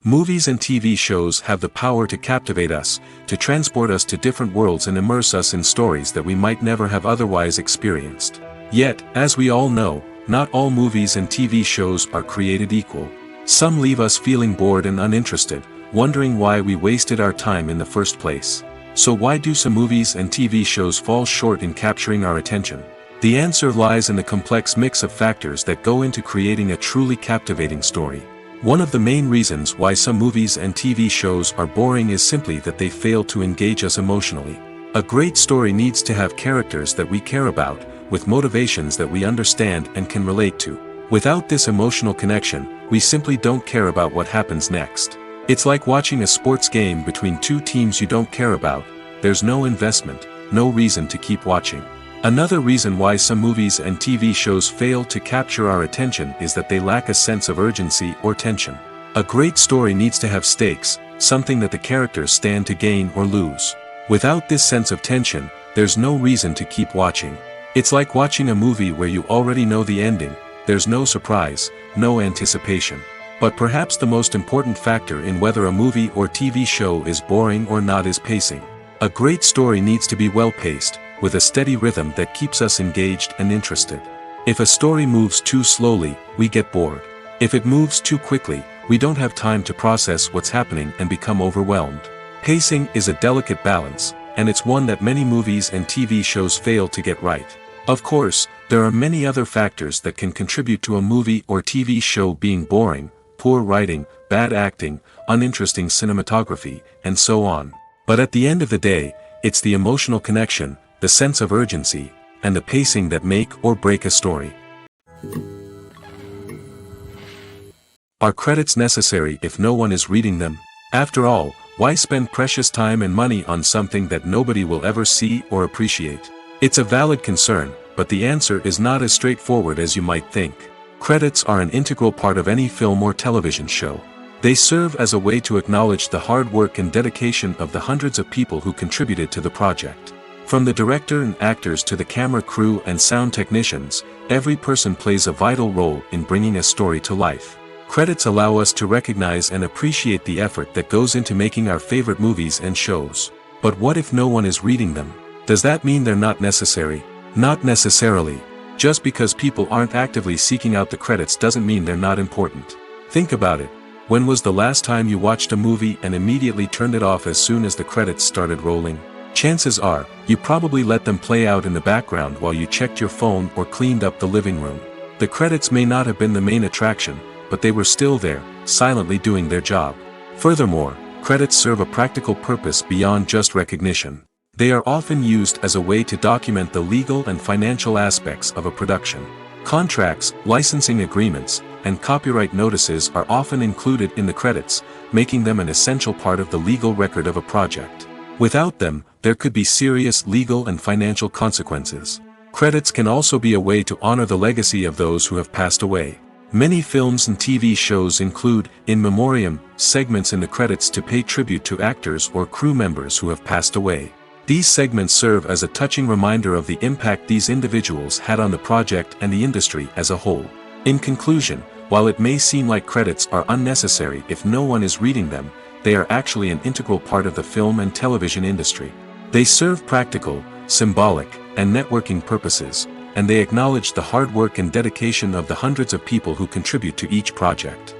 Movies and TV shows have the power to captivate us, to transport us to different worlds and immerse us in stories that we might never have otherwise experienced. Yet, as we all know, not all movies and TV shows are created equal. Some leave us feeling bored and uninterested, wondering why we wasted our time in the first place. So why do some movies and TV shows fall short in capturing our attention? The answer lies in the complex mix of factors that go into creating a truly captivating story. One of the main reasons why some movies and TV shows are boring is simply that they fail to engage us emotionally. A great story needs to have characters that we care about, with motivations that we understand and can relate to. Without this emotional connection, we simply don't care about what happens next. It's like watching a sports game between two teams you don't care about. There's no investment, no reason to keep watching. Another reason why some movies and TV shows fail to capture our attention is that they lack a sense of urgency or tension. A great story needs to have stakes, something that the characters stand to gain or lose. Without this sense of tension, there's no reason to keep watching. It's like watching a movie where you already know the ending. There's no surprise, no anticipation. But perhaps the most important factor in whether a movie or TV show is boring or not is pacing. A great story needs to be well-paced, with a steady rhythm that keeps us engaged and interested. If a story moves too slowly, we get bored. If it moves too quickly, we don't have time to process what's happening and become overwhelmed. Pacing is a delicate balance, and it's one that many movies and TV shows fail to get right. Of course, there are many other factors that can contribute to a movie or TV show being boring: poor writing, bad acting, uninteresting cinematography, and so on. But at the end of the day, it's the emotional connection, the sense of urgency, and the pacing that make or break a story. Are credits necessary if no one is reading them? After all, why spend precious time and money on something that nobody will ever see or appreciate? It's a valid concern, but the answer is not as straightforward as you might think. Credits are an integral part of any film or television show. They serve as a way to acknowledge the hard work and dedication of the hundreds of people who contributed to the project. From the director and actors to the camera crew and sound technicians, every person plays a vital role in bringing a story to life. Credits allow us to recognize and appreciate the effort that goes into making our favorite movies and shows. But what if no one is reading them? Does that mean they're not necessary? Not necessarily. Just because people aren't actively seeking out the credits doesn't mean they're not important. Think about it. When was the last time you watched a movie and immediately turned it off as soon as the credits started rolling? Chances are, you probably let them play out in the background while you checked your phone or cleaned up the living room. The credits may not have been the main attraction, but they were still there, silently doing their job. Furthermore, credits serve a practical purpose beyond just recognition. They are often used as a way to document the legal and financial aspects of a production. Contracts, licensing agreements, and copyright notices are often included in the credits, making them an essential part of the legal record of a project. Without them, there could be serious legal and financial consequences. Credits can also be a way to honor the legacy of those who have passed away. Many films and TV shows include, in memoriam, segments in the credits to pay tribute to actors or crew members who have passed away. These segments serve as a touching reminder of the impact these individuals had on the project and the industry as a whole. In conclusion, while it may seem like credits are unnecessary if no one is reading them, they are actually an integral part of the film and television industry. They serve practical, symbolic, and networking purposes, and they acknowledge the hard work and dedication of the hundreds of people who contribute to each project.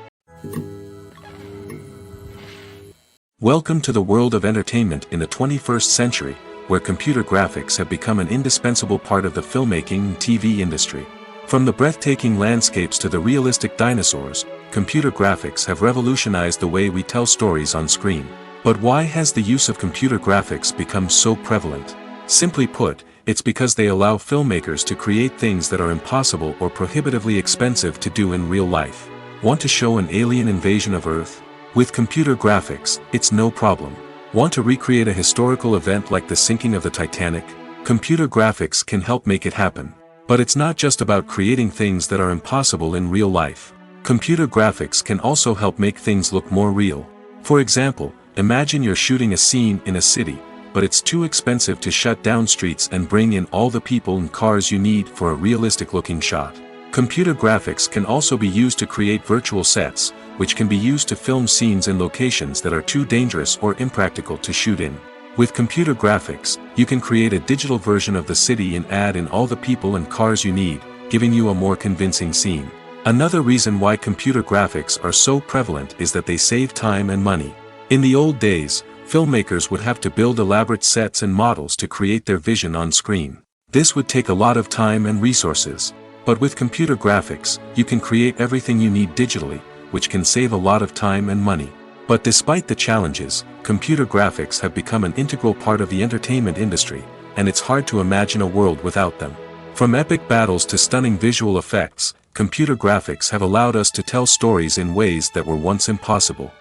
Welcome to the world of entertainment in the 21st century, where computer graphics have become an indispensable part of the filmmaking and TV industry. From the breathtaking landscapes to the realistic dinosaurs, computer graphics have revolutionized the way we tell stories on screen. But why has the use of computer graphics become so prevalent? Simply put, it's because they allow filmmakers to create things that are impossible or prohibitively expensive to do in real life. Want to show an alien invasion of Earth? With computer graphics, it's no problem. Want to recreate a historical event like the sinking of the Titanic? Computer graphics can help make it happen. But it's not just about creating things that are impossible in real life. Computer graphics can also help make things look more real. For example, imagine you're shooting a scene in a city, but it's too expensive to shut down streets and bring in all the people and cars you need for a realistic-looking shot. Computer graphics can also be used to create virtual sets, which can be used to film scenes in locations that are too dangerous or impractical to shoot in. With computer graphics, you can create a digital version of the city and add in all the people and cars you need, giving you a more convincing scene. Another reason why computer graphics are so prevalent is that they save time and money. In the old days, filmmakers would have to build elaborate sets and models to create their vision on screen. This would take a lot of time and resources. But with computer graphics, you can create everything you need digitally, which can save a lot of time and money. But despite the challenges, computer graphics have become an integral part of the entertainment industry, and it's hard to imagine a world without them. From epic battles to stunning visual effects, computer graphics have allowed us to tell stories in ways that were once impossible.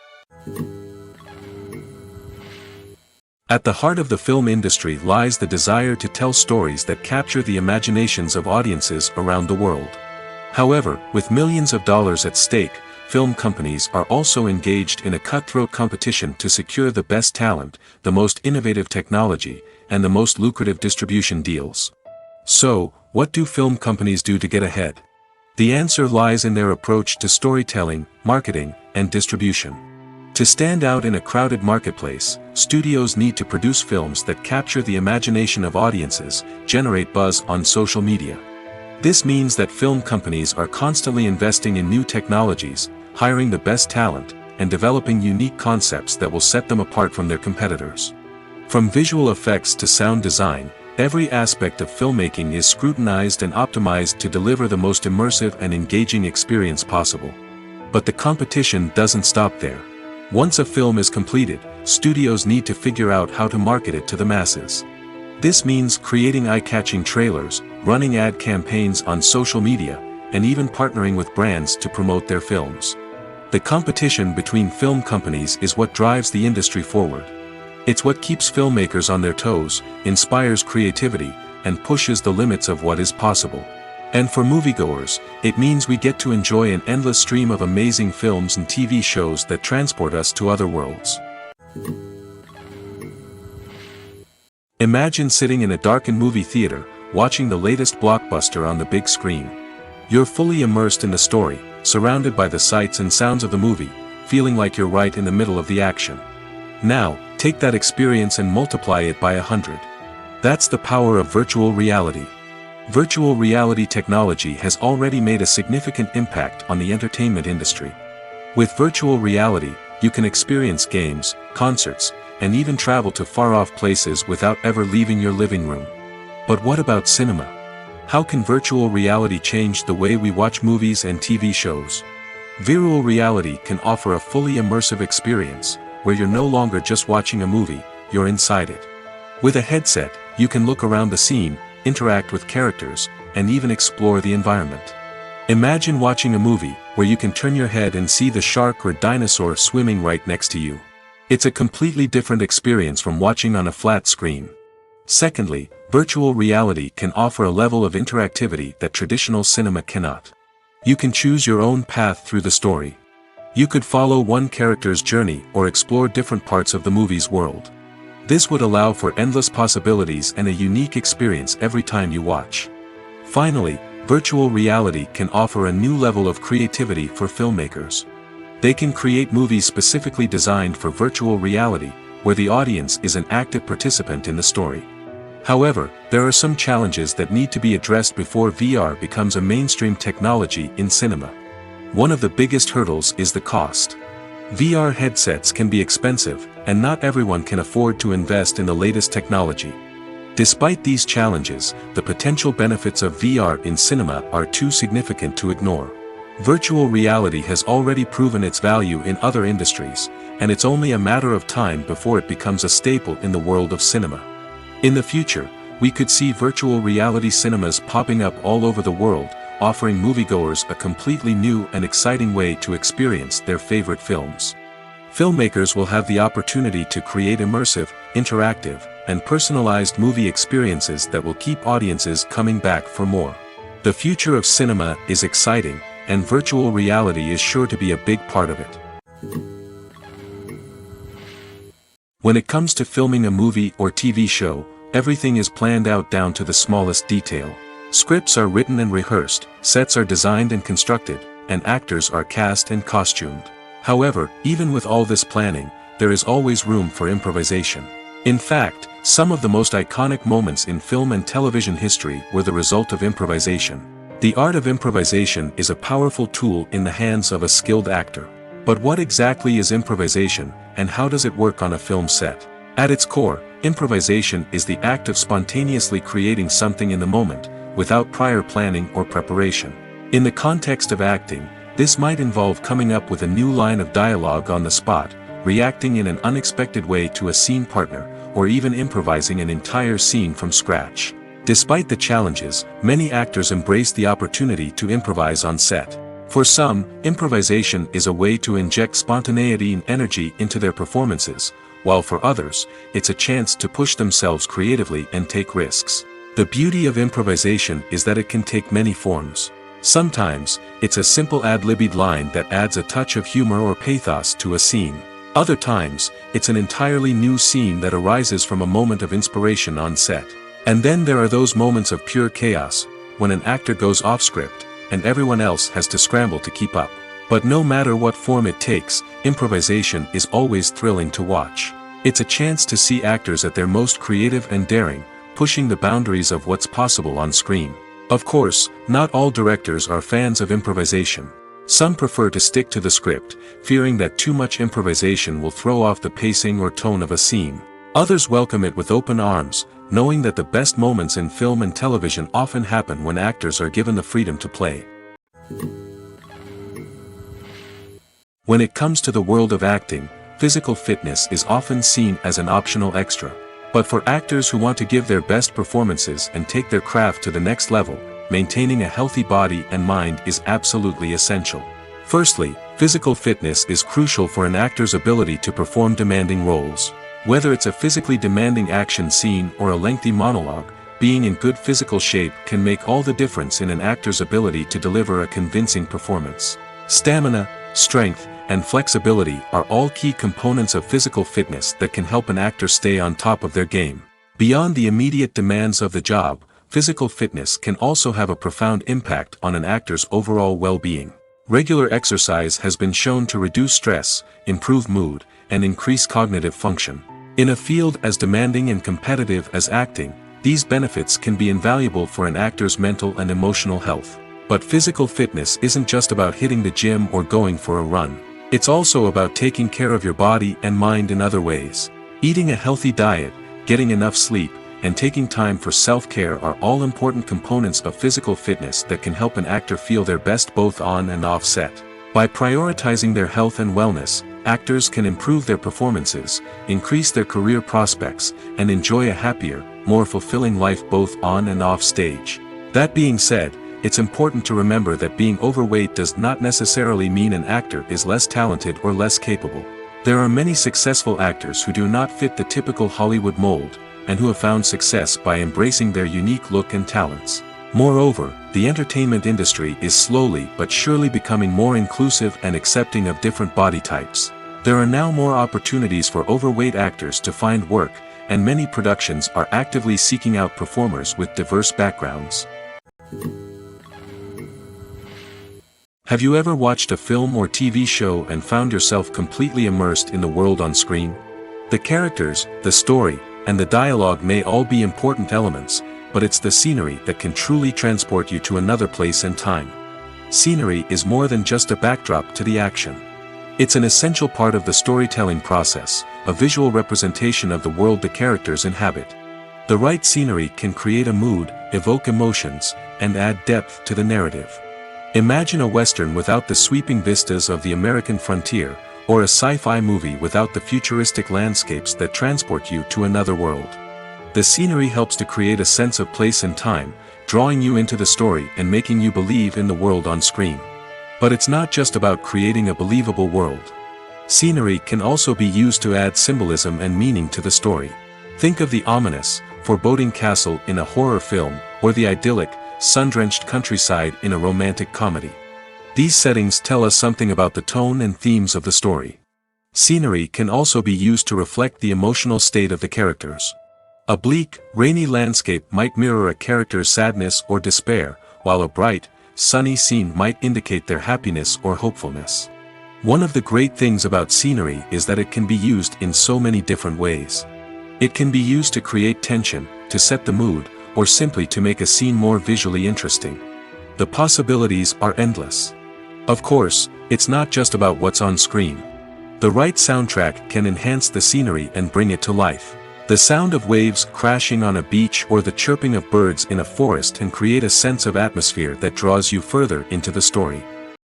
At the heart of the film industry lies the desire to tell stories that capture the imaginations of audiences around the world. However, with millions of dollars at stake, film companies are also engaged in a cutthroat competition to secure the best talent, the most innovative technology, and the most lucrative distribution deals. So, what do film companies do to get ahead? The answer lies in their approach to storytelling, marketing, and distribution. To stand out in a crowded marketplace, studios need to produce films that capture the imagination of audiences, generate buzz on social media. This means that film companies are constantly investing in new technologies, hiring the best talent, and developing unique concepts that will set them apart from their competitors. From visual effects to sound design, every aspect of filmmaking is scrutinized and optimized to deliver the most immersive and engaging experience possible. But the competition doesn't stop there. Once a film is completed, studios need to figure out how to market it to the masses. This means creating eye-catching trailers, running ad campaigns on social media, and even partnering with brands to promote their films. The competition between film companies is what drives the industry forward. It's what keeps filmmakers on their toes, inspires creativity, and pushes the limits of what is possible. And for moviegoers, it means we get to enjoy an endless stream of amazing films and TV shows that transport us to other worlds. Imagine sitting in a darkened movie theater, watching the latest blockbuster on the big screen. You're fully immersed in the story, surrounded by the sights and sounds of the movie, feeling like you're right in the middle of the action. Now, take that experience and multiply it by 100. That's the power of virtual reality. Virtual reality technology has already made a significant impact on the entertainment industry. With virtual reality, you can experience games, concerts, and even travel to far-off places without ever leaving your living room. But what about cinema? How can virtual reality change the way we watch movies and TV shows? Virtual reality can offer a fully immersive experience, where you're no longer just watching a movie, you're inside it. With a headset, you can look around the scene, interact with characters, and even explore the environment. Imagine watching a movie, where you can turn your head and see the shark or dinosaur swimming right next to you. It's a completely different experience from watching on a flat screen. Secondly, virtual reality can offer a level of interactivity that traditional cinema cannot. You can choose your own path through the story. You could follow one character's journey or explore different parts of the movie's world. This would allow for endless possibilities and a unique experience every time you watch. Finally, virtual reality can offer a new level of creativity for filmmakers. They can create movies specifically designed for virtual reality, where the audience is an active participant in the story. However, there are some challenges that need to be addressed before VR becomes a mainstream technology in cinema. One of the biggest hurdles is the cost. VR headsets can be expensive, and not everyone can afford to invest in the latest technology. Despite these challenges, the potential benefits of VR in cinema are too significant to ignore. Virtual reality has already proven its value in other industries, and it's only a matter of time before it becomes a staple in the world of cinema. In the future, we could see virtual reality cinemas popping up all over the world, offering moviegoers a completely new and exciting way to experience their favorite films. Filmmakers will have the opportunity to create immersive, interactive, and personalized movie experiences that will keep audiences coming back for more. The future of cinema is exciting, and virtual reality is sure to be a big part of it. When it comes to filming a movie or TV show, everything is planned out down to the smallest detail. Scripts are written and rehearsed, sets are designed and constructed, and actors are cast and costumed. However, even with all this planning, there is always room for improvisation. In fact, some of the most iconic moments in film and television history were the result of improvisation. The art of improvisation is a powerful tool in the hands of a skilled actor. But what exactly is improvisation, and how does it work on a film set? At its core, improvisation is the act of spontaneously creating something in the moment, without prior planning or preparation. In the context of acting, this might involve coming up with a new line of dialogue on the spot, reacting in an unexpected way to a scene partner, or even improvising an entire scene from scratch. Despite the challenges, many actors embrace the opportunity to improvise on set. For some, improvisation is a way to inject spontaneity and energy into their performances, while for others, it's a chance to push themselves creatively and take risks. The beauty of improvisation is that it can take many forms. Sometimes, it's a simple ad-libbed line that adds a touch of humor or pathos to a scene. Other times, it's an entirely new scene that arises from a moment of inspiration on set. And then there are those moments of pure chaos, when an actor goes off script, and everyone else has to scramble to keep up. But no matter what form it takes, improvisation is always thrilling to watch. It's a chance to see actors at their most creative and daring, pushing the boundaries of what's possible on screen. Of course, not all directors are fans of improvisation. Some prefer to stick to the script, fearing that too much improvisation will throw off the pacing or tone of a scene. Others welcome it with open arms, knowing that the best moments in film and television often happen when actors are given the freedom to play. When it comes to the world of acting, physical fitness is often seen as an optional extra. But for actors who want to give their best performances and take their craft to the next level, maintaining a healthy body and mind is absolutely essential. Firstly, physical fitness is crucial for an actor's ability to perform demanding roles. Whether it's a physically demanding action scene or a lengthy monologue, being in good physical shape can make all the difference in an actor's ability to deliver a convincing performance. Stamina, strength, and flexibility are all key components of physical fitness that can help an actor stay on top of their game. Beyond the immediate demands of the job, physical fitness can also have a profound impact on an actor's overall well-being. Regular exercise has been shown to reduce stress, improve mood, and increase cognitive function. In a field as demanding and competitive as acting, these benefits can be invaluable for an actor's mental and emotional health. But physical fitness isn't just about hitting the gym or going for a run. It's also about taking care of your body and mind in other ways. Eating a healthy diet, getting enough sleep, and taking time for self-care are all important components of physical fitness that can help an actor feel their best both on and off set. By prioritizing their health and wellness, actors can improve their performances, increase their career prospects, and enjoy a happier, more fulfilling life both on and off stage. That being said, it's important to remember that being overweight does not necessarily mean an actor is less talented or less capable. There are many successful actors who do not fit the typical Hollywood mold, and who have found success by embracing their unique look and talents. Moreover, the entertainment industry is slowly but surely becoming more inclusive and accepting of different body types. There are now more opportunities for overweight actors to find work, and many productions are actively seeking out performers with diverse backgrounds. Have you ever watched a film or TV show and found yourself completely immersed in the world on screen? The characters, the story, and the dialogue may all be important elements, but it's the scenery that can truly transport you to another place and time. Scenery is more than just a backdrop to the action. It's an essential part of the storytelling process, a visual representation of the world the characters inhabit. The right scenery can create a mood, evoke emotions, and add depth to the narrative. Imagine a Western without the sweeping vistas of the American frontier, or a sci-fi movie without the futuristic landscapes that transport you to another world. The scenery helps to create a sense of place and time, drawing you into the story and making you believe in the world on screen. But it's not just about creating a believable world. Scenery can also be used to add symbolism and meaning to the story. Think of the ominous, foreboding castle in a horror film, or the idyllic, sun-drenched countryside in a romantic comedy. These settings tell us something about the tone and themes of the story. Scenery can also be used to reflect the emotional state of the characters. A bleak, rainy landscape might mirror a character's sadness or despair, while a bright, sunny scene might indicate their happiness or hopefulness. One of the great things about scenery is that it can be used in so many different ways. It can be used to create tension, to set the mood, or simply to make a scene more visually interesting. The possibilities are endless. Of course, it's not just about what's on screen. The right soundtrack can enhance the scenery and bring it to life. The sound of waves crashing on a beach or the chirping of birds in a forest can create a sense of atmosphere that draws you further into the story.